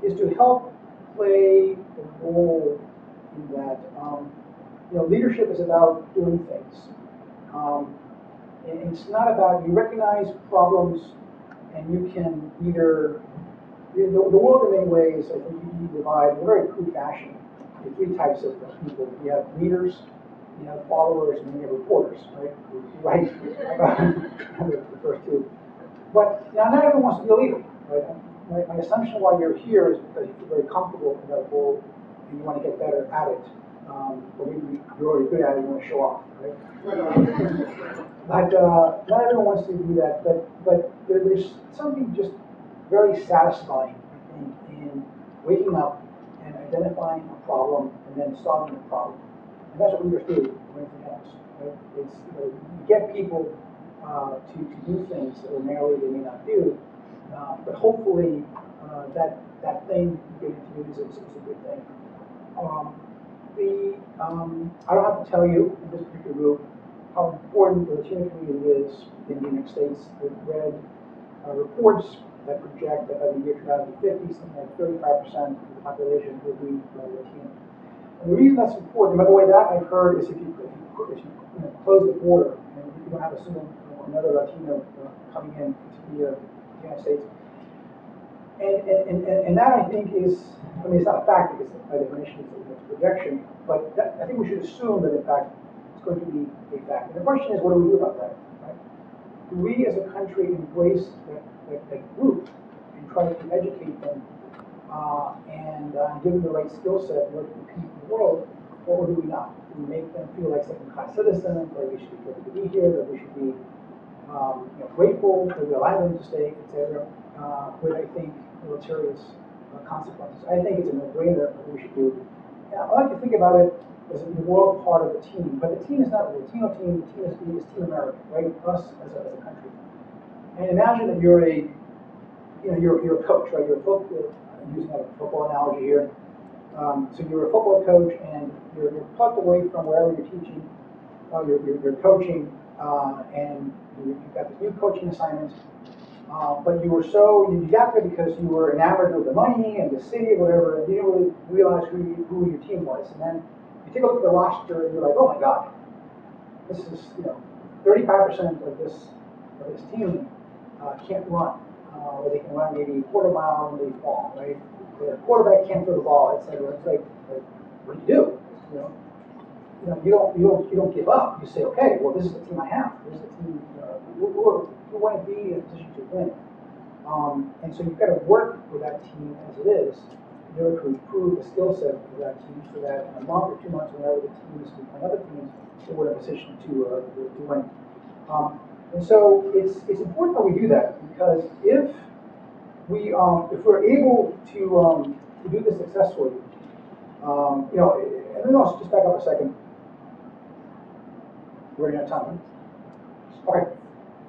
is to help play a role in that. Leadership is about doing things. And it's not about, you recognize problems and you can either, the world in many ways, I think you divide in a very crude fashion into three types of people. You have leaders, you have followers, and then you have reporters, right? The first two. But now not everyone wants to be a leader, right? My assumption why you're here is because you feel very comfortable in that role and you want to get better at it. But maybe you're already good at it and you want to show off, right? But not everyone wants to do that, but there's something just very satisfying, I think, in waking up and identifying a problem and then solving the problem. And that's what leaders do or anything else, right? It's, you get people to do things that ordinarily they may not do, but hopefully that thing you get to do is a good thing. I don't have to tell you in this particular group how important the Latino community is in the United States. I've read reports that project that by the year 2050, something like 35% of the population will be Latino. And the reason that's important, and by the way, that I've heard is if you close the border and you don't have a single another Latino coming in to the United States. And that I think is, I mean, it's not a fact because by definition it's a projection, but I think we should assume that in fact it's going to be a fact. And the question is, what do we do about that? Right? Do we as a country embrace that group and try to educate them and give them the right skill set in order to compete in the world, or do we not? Do we make them feel like second-class citizens, or we should be glad to be here, or we should be grateful that we allow them to stay, etc., with, I think, deleterious consequences. I think it's a no-brainer that we should do. And I like to think about it as a world part of the team, but the team is not the Latino team. The team is Team America, right? Us as a country. And imagine that you're a coach, right? You're a football. I'm using a football analogy here. So you're a football coach, and you're plugged away from wherever you're teaching you're coaching, and you've got this new coaching assignment, but you got there because you were enamored of the money and the city or whatever, and you didn't really realize who your team was. And then you take a look at the roster and you're like, oh my God, this is 35% of this team can't run, or they can run maybe a quarter mile and they fall, right? The quarterback can't throw the ball, etc. It's like, what do you do? You don't give up. You say, okay, well, this is the team I have. This is the team who want to be in a position to win. And so you've got to work with that team as it is in order to improve the skill set of that team, so that in a month or 2 months, whenever the teams and other teams, we're in a position to win. And so it's important that we do that, because if we're able to do this successfully, and then I'll just back up a second. We're running out of time. Okay,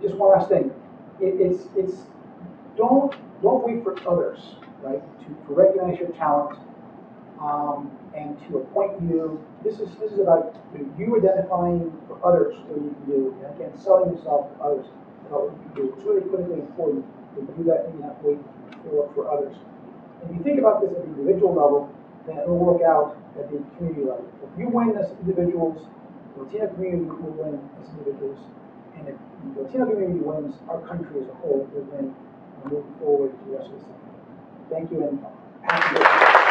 just one last thing. It's don't wait for others, right? To recognize your talent, and to appoint you. This is about you identifying for others what you can do, and again, selling yourself to others about what you can do. It's really critically important to do that and not wait for others. And if you think about this at the individual level, then it will work out at the community level. If you win as individuals, the Latino community will win as individuals, and if the Latino community wins, our country as a whole will win, and moving forward to the rest of the country. Thank you, and happy birthday.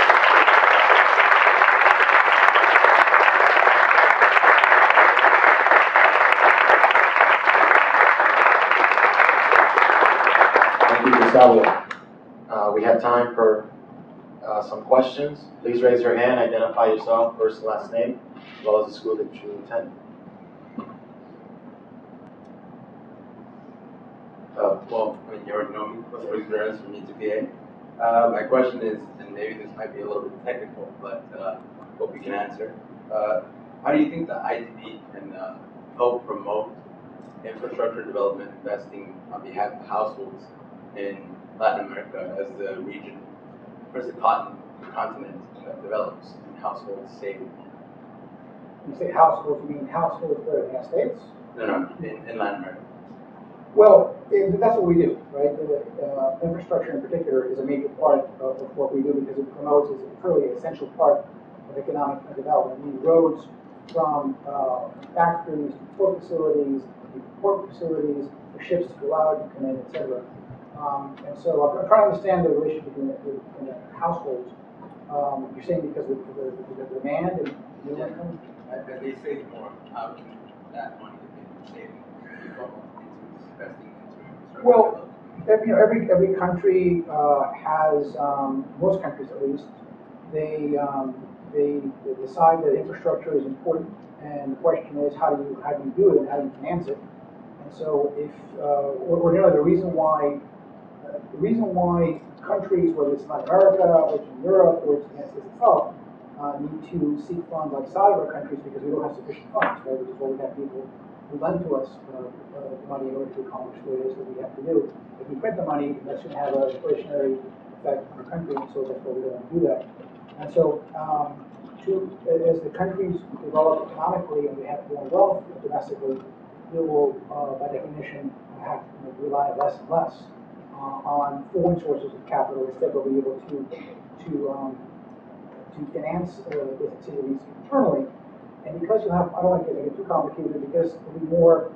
Thank you, Gustavo. We have time for some questions. Please raise your hand, identify yourself, first and last name, as well as the school that you attend. Well, I mean, you already know me, Gustavo Arnavat from UTPA. My question is, and maybe this might be a little bit technical, but hope you can answer. How do you think the IDB can help promote infrastructure development investing on behalf of households in Latin America as the region, first the continent that develops and households save? You say households, you mean households where in the United States? No, in Latin America. Well, that's what we do, right? Infrastructure in particular is a major part of what we do, because it promotes, is a really essential part of economic development. We need roads from factories to port facilities, for ships to go out and come in, etc. And so I'm trying to understand the relationship between the households. You're saying because of the demand and the income? That they save more. How can that money be saved into investing into infrastructure? Well, every country has, most countries at least, they decide that infrastructure is important, and the question is how do you do it and how do you finance it? And so if ordinarily the reason why countries, whether it's Latin America or it's in Europe or it's the United States itself, need to seek funds outside of our countries, because we don't have sufficient funds, right? Which is why we have people who lend to us the money in order to accomplish what it is that we have to do. If we print the money, that's going to have an inflationary effect on the country, so that's why we don't do that. And so, as the countries develop economically and they have more wealth domestically, they will, by definition, have to rely less and less on foreign sources of capital, instead they'll be able to finance those activities internally. And because you have, I don't want to get too complicated, because there'll be more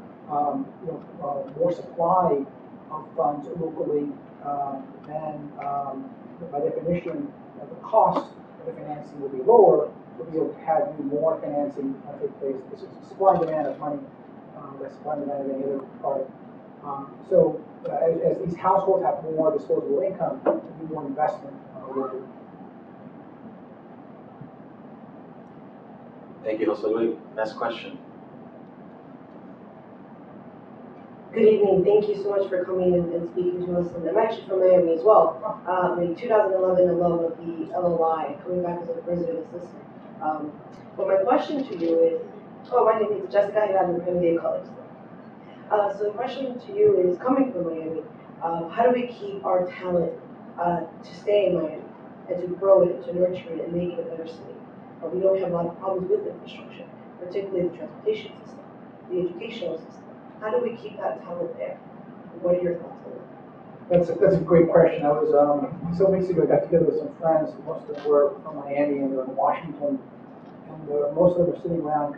supply of funds locally, then by definition, the cost of the financing will be lower. We'll be able to have more financing take place. This is supply and demand of money, less supply and demand of any other product. So as these households have more disposable income, there'll be more investment locally. Thank you, Jose Luis. Next question. Good evening. Thank you so much for coming and speaking to us. And I'm actually from Miami as well. In 2011, alum of the LLI, coming back as a president assistant. But my question to you is, my name is Jessica Hirano from Miami College. So the question to you is, coming from Miami, how do we keep our talent to stay in Miami and to grow it, to nurture it, and make it a better city? We don't have a lot of problems with infrastructure, particularly the transportation system. the educational system. How do we keep that talent there? What are your thoughts on that? That's a great question. I was, some weeks ago, I got together with some friends. Most of them were from Miami and they're in Washington. And most of them were sitting around,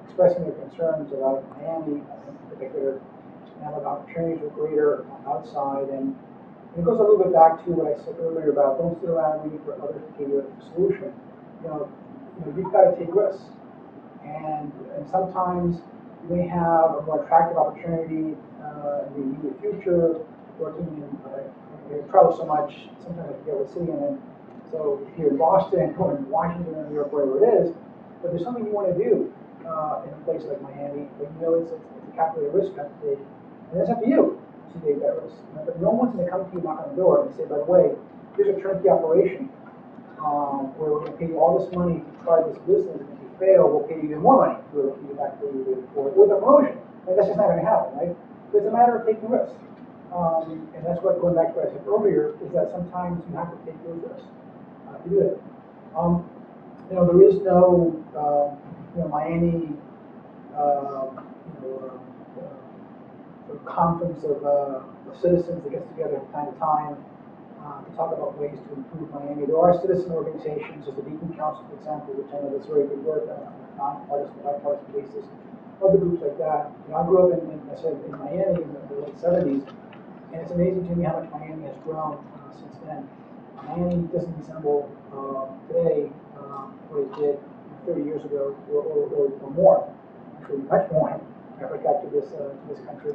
expressing their concerns about Miami in particular, and what opportunities were greater outside. And it goes a little bit back to what I said earlier about don't sit around waiting for others to give you a solution. You've got to take risks. And sometimes you may have a more attractive opportunity in the immediate future, working in, you travel so much, sometimes I forget what city I'm in. So if you're in Boston or in Washington or New York, wherever it is, but there's something you want to do in a place like Miami, but it's a calculated risk you have to take. And it's up to you to take that risk. But no one's going to come to you, knock on the door, and say, by the way, here's a turnkey operation where we're going to pay you all this money to try this business, and if you fail, we'll pay you even more money to get you back to where you were before with a promotion. And that's just not going to happen, right? So it's a matter of taking risks. And that's what, going back to what I said earlier, is that sometimes you have to take those risks to do it. There is no, Miami, sort of conference of citizens that gets together from time to time to talk about ways to improve Miami. There are citizen organizations, as the Beacon Council, for example, which I know does very good work on a non-partisan, bipartisan basis. Other groups like that. I grew up in Miami in the late 70s, and it's amazing to me how much Miami has grown since then. Miami doesn't resemble today what it did 30 years ago or more, actually much more. I got to this country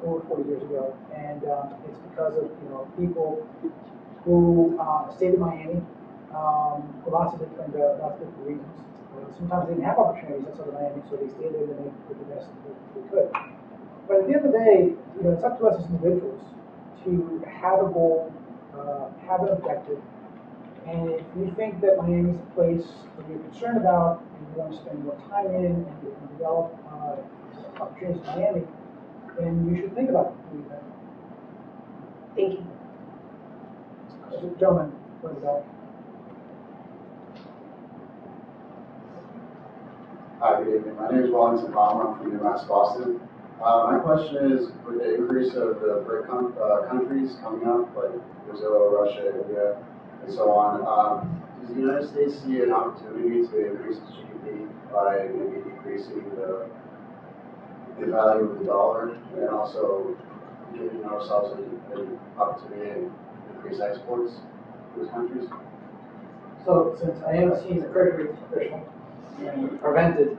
over 40 years ago, and it's because of people who stayed in Miami for lots of different reasons. Sometimes they didn't have opportunities outside of Miami, so they stayed there and they did the best they could. But at the end of the day, it's up to us as individuals to have a goal, have an objective, and if you think that Miami is a place that you're concerned about and you want to spend more time in and develop opportunities in Miami, then you should think about doing that. Thank you. Gentlemen, going back. Hi, good evening. My name is Wellington Palmer. I'm from UMass Boston. My question is, with the increase of the BRIC countries coming up, like Brazil, Russia, India, and so on, does the United States see an opportunity to increase its GDP by maybe decreasing the value of the dollar and also giving ourselves an opportunity to increase exports to those countries? So, since I am a senior treasury official, and prevented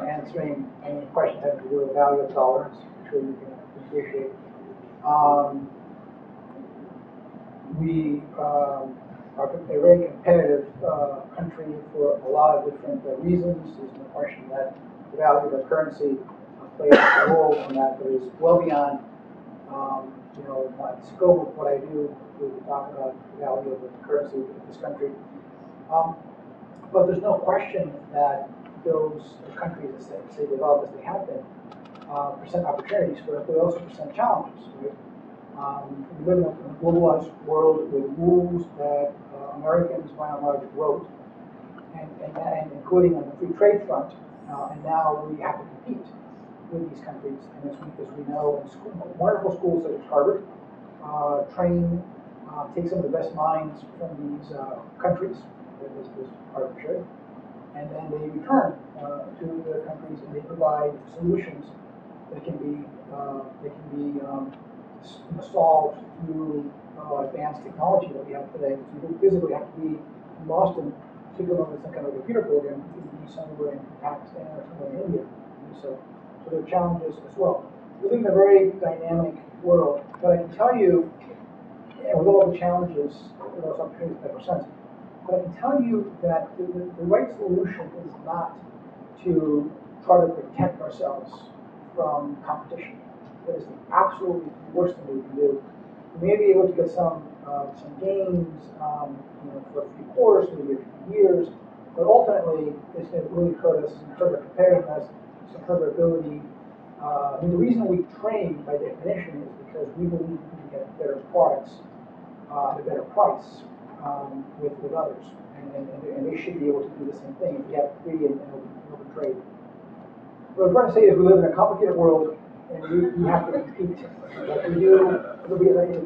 answering any questions having to do with the value of dollars, I'm sure you can appreciate. We are a very competitive country for a lot of different reasons. There's no question that the value of our currency plays a role in that, but it's well beyond the scope of what I do to talk about the value of the currency of this country. But there's no question that those countries, as they develop as they have been, present opportunities for us, but also present challenges. Right? We live in a globalized world with rules that Americans, by and large, wrote, and including on the free trade front. And now we have to compete with these countries. And as we know, in school, wonderful schools such as Harvard train, take some of the best minds from these countries. This partnership, and then they return to the countries and they provide solutions that can be solved through advanced technology that we have today. So you physically have to be in Boston to go over some kind of computer program to be somewhere in Pakistan or somewhere in India. So there are challenges as well. We live in a very dynamic world, but I can tell you, with all the challenges, those opportunities that present. But I can tell you that the right solution is not to try to protect ourselves from competition. That is the absolutely worst thing we can do. We may be able to get some gains for a few quarters, maybe a few years, but ultimately it's going to really hurt us, it's going to hurt our competitiveness, it's going to hurt our ability. The reason we train, by definition, is because we believe we can get better products at a better price. With others, and they should be able to do the same thing if you have free and open trade. what I'm trying to say is we live in a complicated world, and we have to compete. Like we do,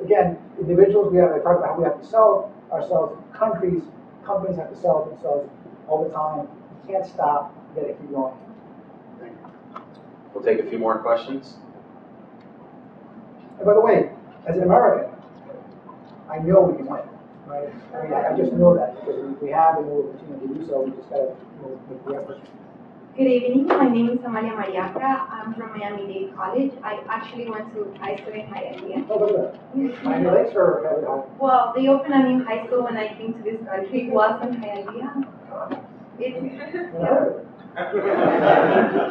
again, individuals, we have to talk about how we have to sell ourselves. Companies have to sell themselves all the time. You can't stop. You got to keep going. We'll take a few more questions. And by the way, as an American, I know we can win, right? I mean, I just know that because we have and we'll continue to do so. We just got to make the effort. Good evening. My name is Amalia Mariaca. I'm from Miami-Dade College. I actually went to high school in Hialeah. Oh, look at that. Miami Lakes or Well, they opened a new high school when I came to this country. It was in Hialeah.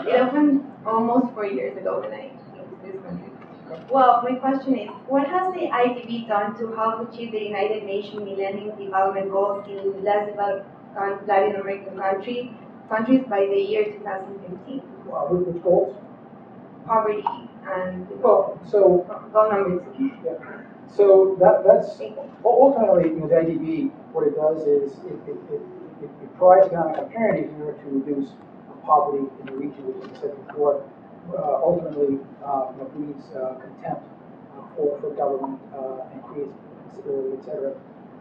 It opened almost 4 years ago when I came to this country. Well, my question is, what has the IDB done to help achieve the United Nations Millennium Development Goals in less developed Latin American countries by the year 2015? which goals? Poverty and Well, so goal number 2. yeah. So that's ultimately, the IDB. What it does is it provides economic opportunities in order to reduce poverty in the region, which, as I said before, ultimately breeds contempt for government and creates instability, etc.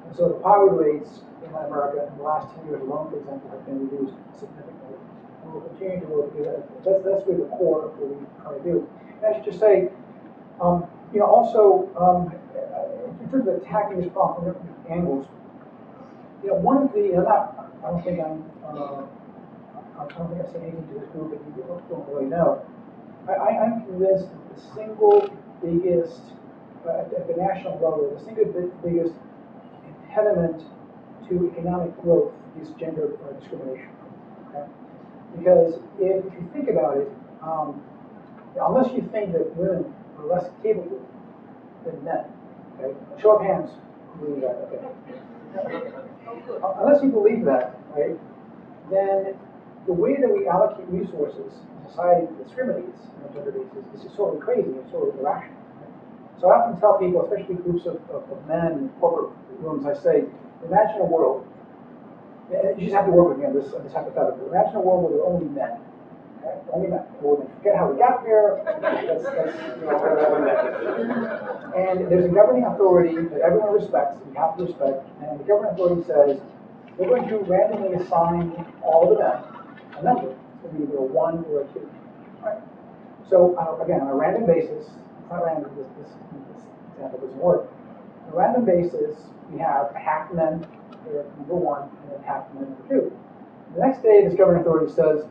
And so the poverty rates in Latin America in the last 10 years alone, for example, have been reduced significantly. And we'll continue to work with that. That's really the core of what we try to do. And I should just say, also, in terms of attacking this problem from different angles, one of the, I don't think I've said anything to this group that you don't really know. I'm convinced that the single biggest, at the national level, the single biggest impediment to economic growth is gender discrimination. Okay? Because if you think about it, unless you think that women are less capable than men, okay? Show of hands who believe that, okay? Unless you believe that, right, then the way that we allocate resources in society that discriminates on a gender basis is just sort of crazy and sort of irrational. Right? So I often tell people, especially groups of men in corporate rooms, I say, imagine a world, you just have to work with me on this hypothetical. Imagine a world where there are only men. Okay? Only men. Forget how we got there. And there's a governing authority that everyone respects, and you have to respect, and the governing authority says, we're going to randomly assign all the men a number. It's going to be either a 1 or a 2. Right? So, again, on a random basis, it's not random, this example doesn't work. On a random basis, we have half men, they're number 1, and then half men, number 2. The next day, this governing authority says,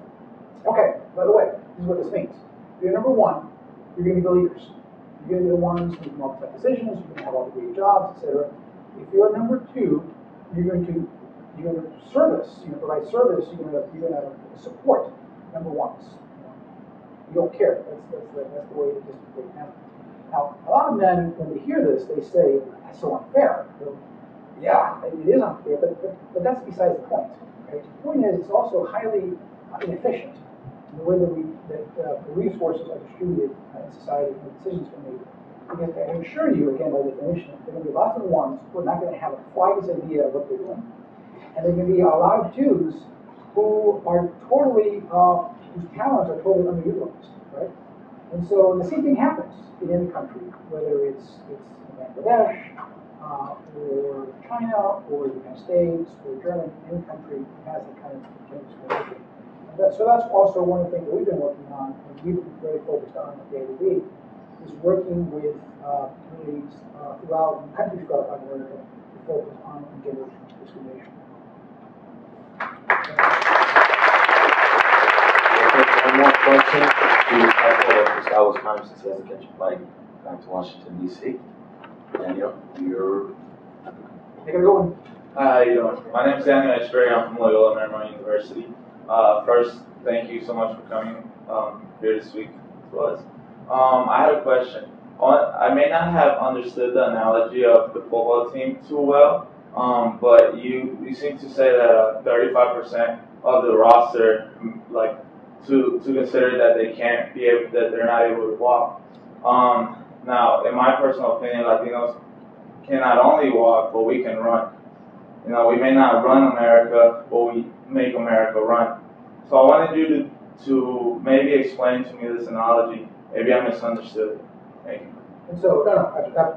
okay, by the way, this is what this means. If you're number 1, you're going to be the leaders. You're going to be the ones who can make tough decisions, you're going to have all the great jobs, etc. If you're number 2, you're going to service, provide service, you're going to support number 1s. You don't care. That's the way it is right now. Now, a lot of men, when they hear this, they say, that's so unfair. Yeah, it is unfair, but that's besides the point. Okay? The point is, it's also highly inefficient in the way that the resources are distributed in society and decisions are made. Because I assure you, again, by definition, there are going to be lots of 1s who are not going to have a slightest idea of what they're doing. And there can be a lot of 2s who are totally, whose talents are totally underutilized, right? And so the same thing happens in any country, whether it's Bangladesh, or China, or the United States, or Germany, any country has that kind of discrimination. So that's also one of the things that we've been working on, and we've been very focused on at the ADB, is working with communities throughout countries throughout Latin America to focus on gender discrimination. One more question. We respectful of Gustavo's time since he has to catch a flight back to Washington, D.C. Daniel, you're... Take it going. Hi, how you doing? My name is Daniel Echeverry. I'm from Loyola Marymount University. First, thank you so much for coming here this week to us. I had a question. I may not have understood the analogy of the football team too well, but you seem to say that 35% of the roster, like, to consider that they're not able to walk. Now, in my personal opinion, Latinos can not only walk, but we can run. We may not run America, but we make America run. So I wanted you to to maybe explain to me this analogy. Maybe I misunderstood it. Thank you. And so,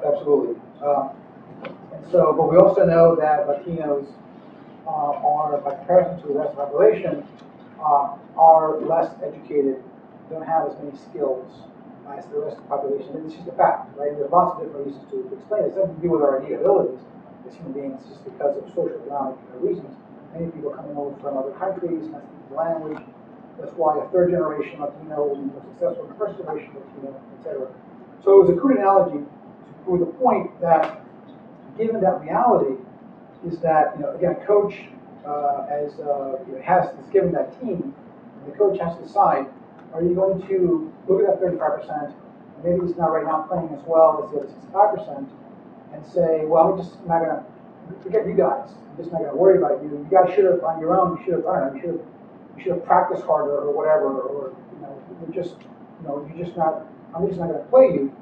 absolutely. And so, but we also know that Latinos are, by comparison to the rest of the population, are less educated, don't have as many skills as the rest of the population. And it's just a fact, right? And there's lots of different reasons to explain it. It's nothing to do with our innate abilities as human beings, just because of social economic reasons. Many people coming over from other countries, not speaking the language. That's why a third generation Latino will be more successful than a first generation Latino, etc. So it was a crude analogy to prove the point that, given that reality, is that, again, a coach is given that team, and the coach has to decide: are you going to look at that 35%, maybe he's not right now playing as well as the other 65%, and say, well, I'm just not going to forget you guys. I'm just not going to worry about you. You guys should have, on your own, you should have, I don't know, you should have practiced harder or whatever, or you're just not. I'm just not going to play you.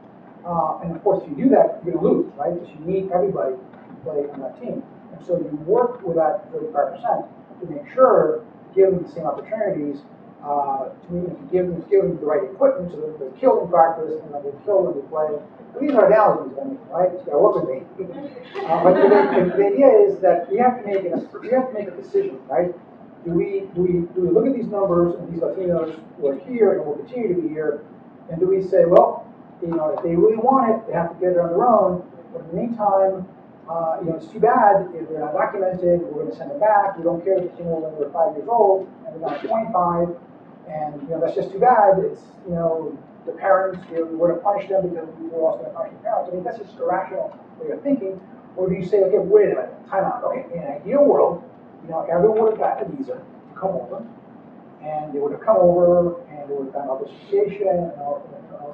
And of course, if you do that, you're going to lose, right? Because you need everybody to play on that team. And so you work with that 35% to make sure, give them the same opportunities, to give them the right equipment so that they're killed in practice and they're killed when they play. And these are analogies, I mean, right? So you got to work with me. But the idea is that we have to make a decision, right? Do we look at these numbers and these Latinos who are here and will continue to be here, and do we say, well, if they really want it, they have to get it on their own. But in the meantime, it's too bad if they're not documented. We're going to send them back. We don't care if they came over when they were 5 years old and they're not 25. And that's just too bad. It's the parents. We're going to punish them because we're also going to punish the parents. I mean, that's just a rational way of thinking. Or do you say, okay, wait a minute, time out. Okay, in an ideal world, everyone would have gotten a visa to come over, and they would have come over, and they would have gotten all this education and all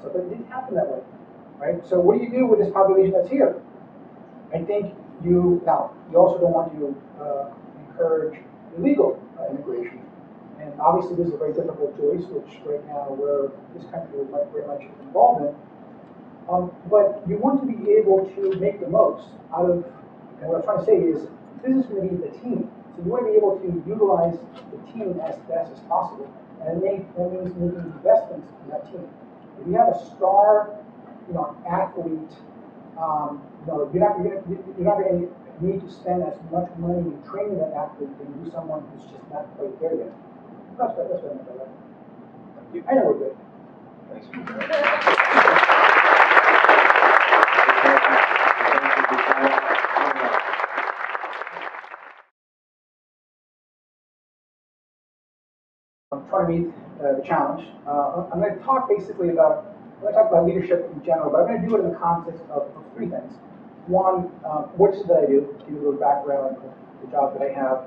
stuff. But it didn't happen that way, right? So what do you do with this population that's here? I think you also don't want to encourage illegal immigration, and obviously this is a very difficult choice, which right now this country is very much involved in. But you want to be able to make the most out of, and what I'm trying to say is, this is going to be the team. So you want to be able to utilize the team as best as possible, and that means making investments in that team. If you have a star, athlete, you're not going to need to spend as much money in training that athlete than you do someone who's just not quite there yet. That's what I meant by that. Thank you. I know we're good. Thanks. I'm trying to meet the challenge. I'm going to talk basically about, leadership in general, but I'm going to do it in the context of three things. One, what is it that I do? Give you a little background of the job that I have.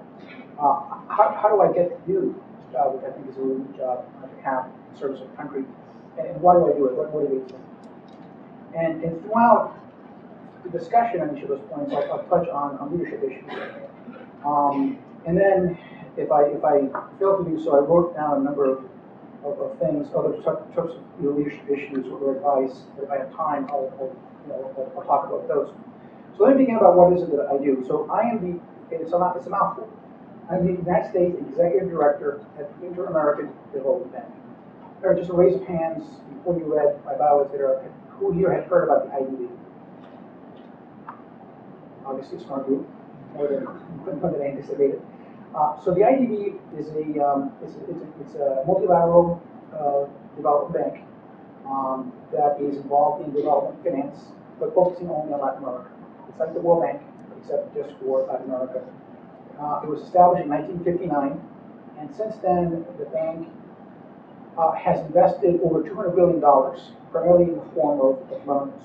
How do I get to do this job, which I think is a really good job to have in service of the country? And why do I do it? What motivates me? And throughout the discussion on each of those points, I'll touch on leadership issues. And then, if I fail to do so, I wrote down a number of things, other types of leadership issues or advice. If I have time, I'll talk about those. So let me begin about what is it that I do. So I am it's a mouthful. I'm the United States Executive Director at the Inter-American Development Bank. There, just a raise of hands before you read my bio, etc. Who here has heard about the IDB? Obviously, a smart group, more than I anticipated. So the IDB is a multilateral development bank that is involved in development finance, but focusing only on Latin America. It's like the World Bank, except just for Latin America. It was established in 1959, and since then the bank has invested over $200 billion, primarily in the form of loans.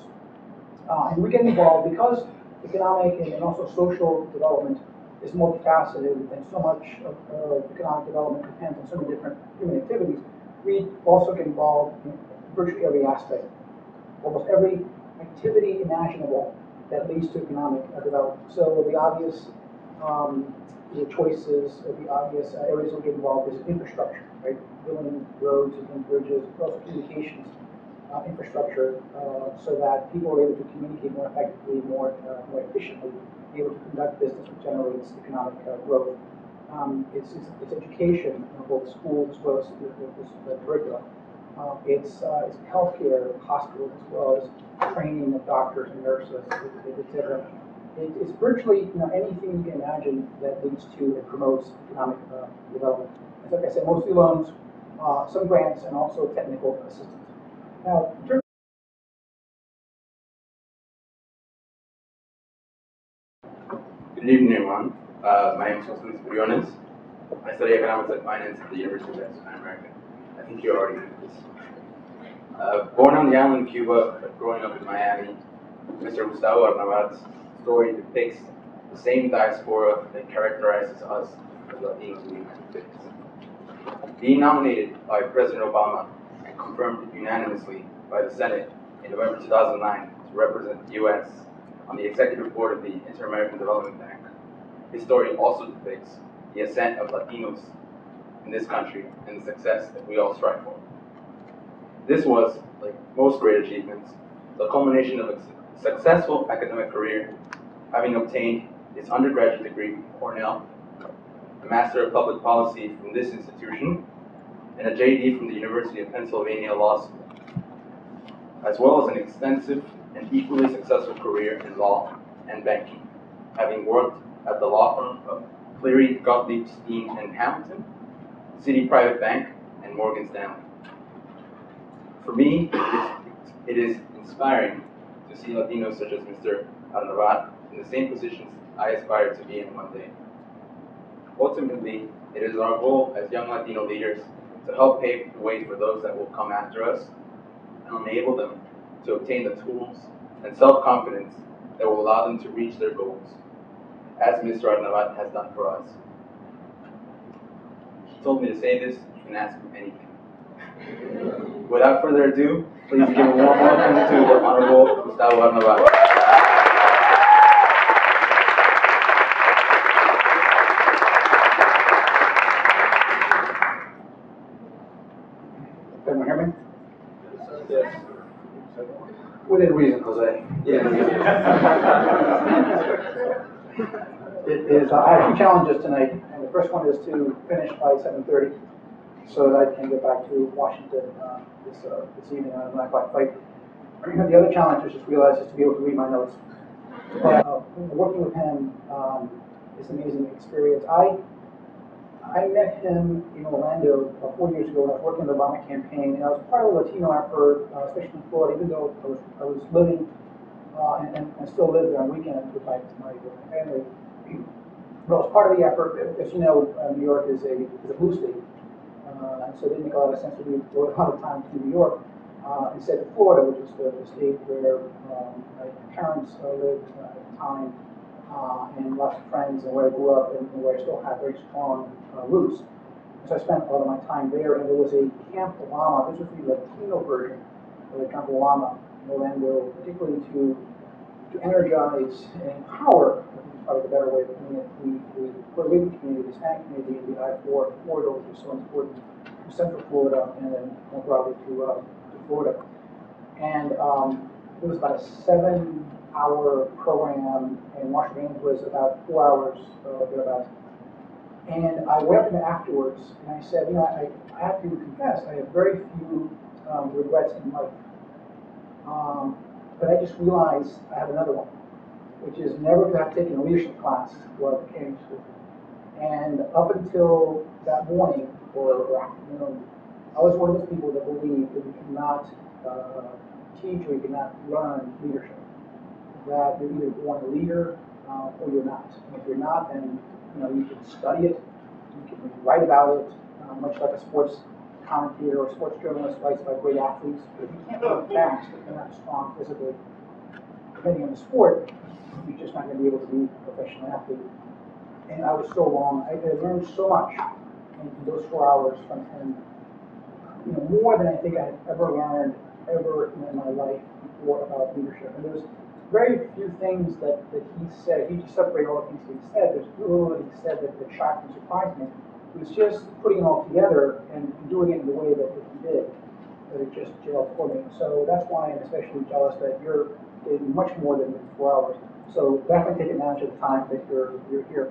And we get involved because economic and also social development is multifaceted, and so much of economic development depends on so many different human activities. We also get involved in virtually every aspect, almost every activity imaginable that leads to economic development. So the obvious choices, or the obvious areas we get involved is infrastructure, right? Building roads and bridges, also communications infrastructure, so that people are able to communicate more effectively, more efficiently, be able to conduct business which generates economic growth. it's education, both schools as well as the curriculum. It's healthcare, hospitals, as well as training of doctors and nurses, etc. It's virtually anything you can imagine that leads to and promotes economic development. As like I said, mostly loans, some grants, and also technical assistance. Now, in terms Good evening, everyone. My name is Gustavo Arnavat. I study economics and finance at the University of America. I think you already know this. Born on the island of Cuba, but growing up in Miami, Mr. Gustavo Arnavat's story depicts the same diaspora that characterizes us as Latinos in the United States. Being nominated by President Obama and confirmed unanimously by the Senate in November 2009 to represent the U.S. on the executive board of the Inter-American Development Bank, his story also depicts the ascent of Latinos in this country and the success that we all strive for. This was, like most great achievements, the culmination of a successful academic career, having obtained his undergraduate degree from Cornell, a Master of Public Policy from this institution, and a JD from the University of Pennsylvania Law School, as well as an extensive and equally successful career in law and banking, having worked at the law firm of Cleary, Gottlieb, Steen & Hamilton, Citi Private Bank, and Morgan Stanley. For me, it is inspiring to see Latinos such as Mr. Arnavat in the same positions I aspire to be in one day. Ultimately, it is our goal as young Latino leaders to help pave the way for those that will come after us and enable them to obtain the tools and self-confidence that will allow them to reach their goals, as Mr. Arnavat has done for us. He told me to say this, you can ask him anything. Without further ado, please give a warm welcome to the Honorable Gustavo Arnavat. Can you hear me? Yes. Within reason, Jose. It is. I have two challenges tonight, and the first one is to finish by 7:30, so that I can get back to Washington this evening on a 9 o'clock flight. The other challenge is just realize is to be able to read my notes. But working with him is an amazing experience. I met him in Orlando 4 years ago when I was working in the Obama campaign, and I was part of the Latino effort, especially in Florida, even though I was living and still live there on weekends with my family. But I was part of the effort. As you know, New York is a blue state, and so it didn't make a lot of sense to me to go a lot of time to New York instead of Florida, which is the state where my parents lived at the time, and lots of friends, and where I grew up, and where I still have very strong roots. So I spent a lot of my time there, and there was a Camp Obama. This was the Latino version of the Camp Obama in Orlando, particularly to energize and empower, I think is probably the better way of putting it, the Puerto Rican community, the Hispanic community, and the I-4 corridor, which is so important to Central Florida and then more broadly to Florida. And it was about a 7-hour program, and Washington was about 4 hours, thereabouts. And I went up to him afterwards, and I said, I have to confess, I have very few regrets in life. But I just realized I have another one, which is never to have taken a leadership class while I became school. And up until that morning or afternoon, I was one of those people that believed that you cannot teach or you cannot learn leadership. That you're either born a leader or you're not. And if you're not, then you can study it, you can write about it, much like a sports commentator or sports journalist writes about great athletes. But if you can't run fast, if you're not strong physically, depending on the sport, you're just not going to be able to be a professional athlete. And I was so wrong. I learned so much in those 4 hours from him, more than I think I had ever learned in my life before about leadership. And there's very few things that he said. He just separated all the things he said. There's little that he said that shocked and surprised me. It was just putting it all together and doing it in the way that he did, that it just gelled for me. So that's why I'm especially jealous that you're getting much more than 4 hours. So definitely take advantage of the time that you're here.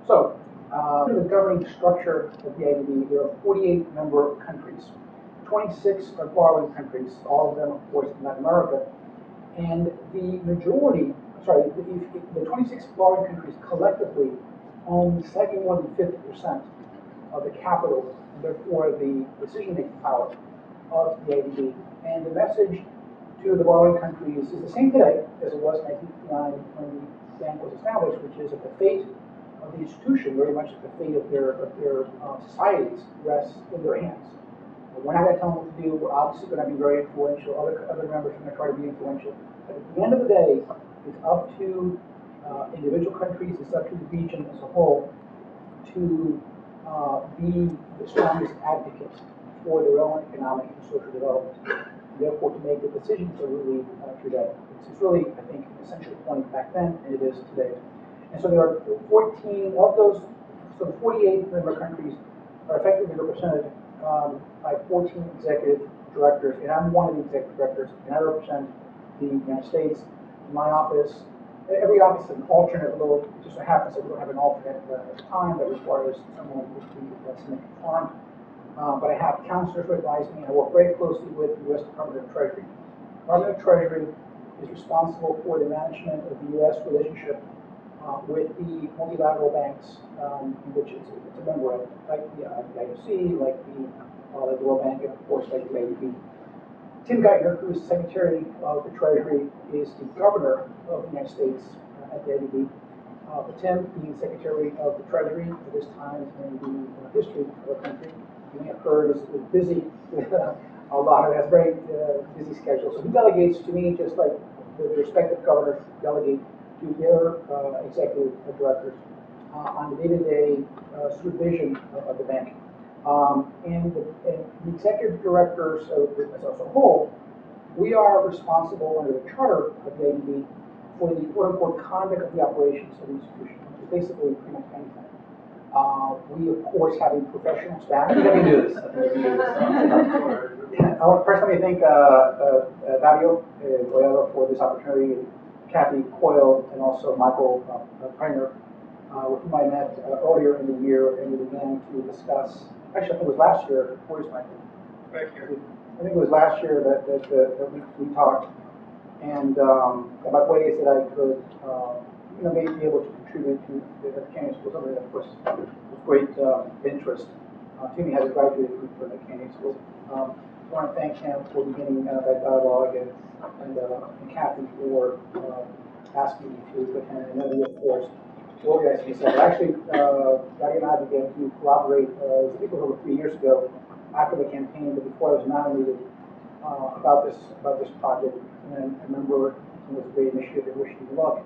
So The governing structure of the IDB, there are 48 member countries. 26 are borrowing countries, all of them, of course, in Latin America. And the majority, the 26 borrowing countries collectively own slightly more than 50% of the capital, and therefore the decision-making power of the IDB. And the message to the borrowing countries is the same today as it was in 1959 when the bank was established, which is that the fate of the institution, very much the fate of their societies, rests in their hands. We're not going to tell them what to do. We're obviously going to be very influential. Other members are going to try to be influential. But at the end of the day, it's up to individual countries, it's up to the region as a whole to be the strongest advocates for their own economic and social development. And therefore, to make the decisions that we lead today. It's really, I think, an essential point back then, and it is today. And so there are 14 of those, so the 48 member countries are effectively represented by 14 executive directors, and I'm one of the executive directors, and I represent the United States. My office, every office is an alternate, although it just so happens that we don't have an alternate at the time that requires someone to be Senate confirmed. But I have counselors who advise me, and I work very closely with the U.S. Department of Treasury. The Department of Treasury is responsible for the management of the U.S. relationship with the multilateral banks, in which it's a member of, like the IFC, like the World Bank, and of course, like the IDB. Tim Geithner, who is Secretary of the Treasury, is the Governor of the United States at the IDB. But Tim, being Secretary of the Treasury at this time in the history of the country, you may have heard, is busy with a lot of, has very busy schedule. So he delegates to me just like the respective governors delegate to their executive directors on the day-to-day supervision of the bank. And the executive directors as a whole, we are responsible under the charter of the IDB for the quote-unquote conduct of the operations of the institution, which is basically pretty much anything. We, of course, have a professional staff. Let me do this. First, let me thank Dario Goyado for this opportunity, Kathy Coyle, and also Michael Preiner, with whom I met earlier in the year, and we began to discuss. Actually, I think it was last year. Where's Michael? Right here. I think it was last year that we talked, and about ways that I could, maybe be able to contribute to the Canadian School. Something that, of course, with great interest. Timmy has graduated from the Canadian School. I want to thank him for beginning that dialogue, and Kathy for asking me to attend, and Eddie, of course, for organizing this. Actually, Daddy and I began to collaborate, I think it was over 3 years ago, after the campaign, but before I was nominated, about this project. And I remember it was a great initiative in which to look.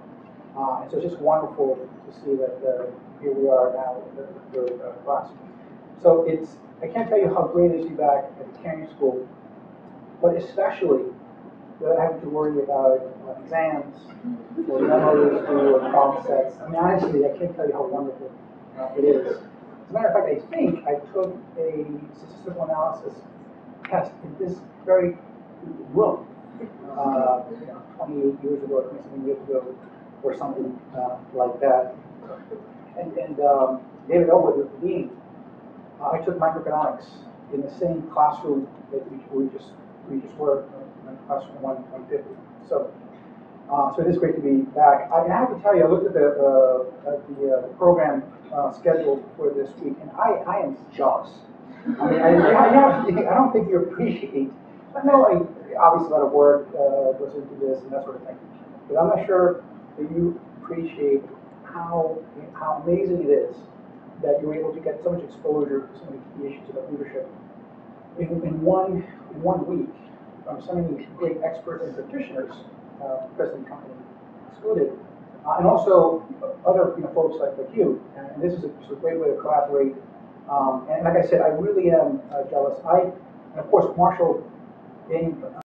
And so it's just wonderful to see that here we are now in the third class. So I can't tell you how great it is to be back at the Canadian School, but especially without having to worry about exams or memos or problem sets. I mean, honestly, I can't tell you how wonderful it is. As a matter of fact, I think I took a statistical analysis test in this very room 28 years ago, 27 years ago, or something like that. And David Elwood was the dean. I took microeconomics in the same classroom that we just were in classroom 150. So it is great to be back. I have to tell you, I looked at the program scheduled for this week, and I am jealous. I mean, I don't think you appreciate. I know, obviously, a lot of work goes into this and that sort of thing, but I'm not sure that you appreciate how amazing it is that you're able to get so much exposure to so many key issues about leadership in one week from so many great experts and practitioners, present company excluded, and also other folks like you. And this is a great way to collaborate. And like I said, I really am jealous. And of course, Marshall being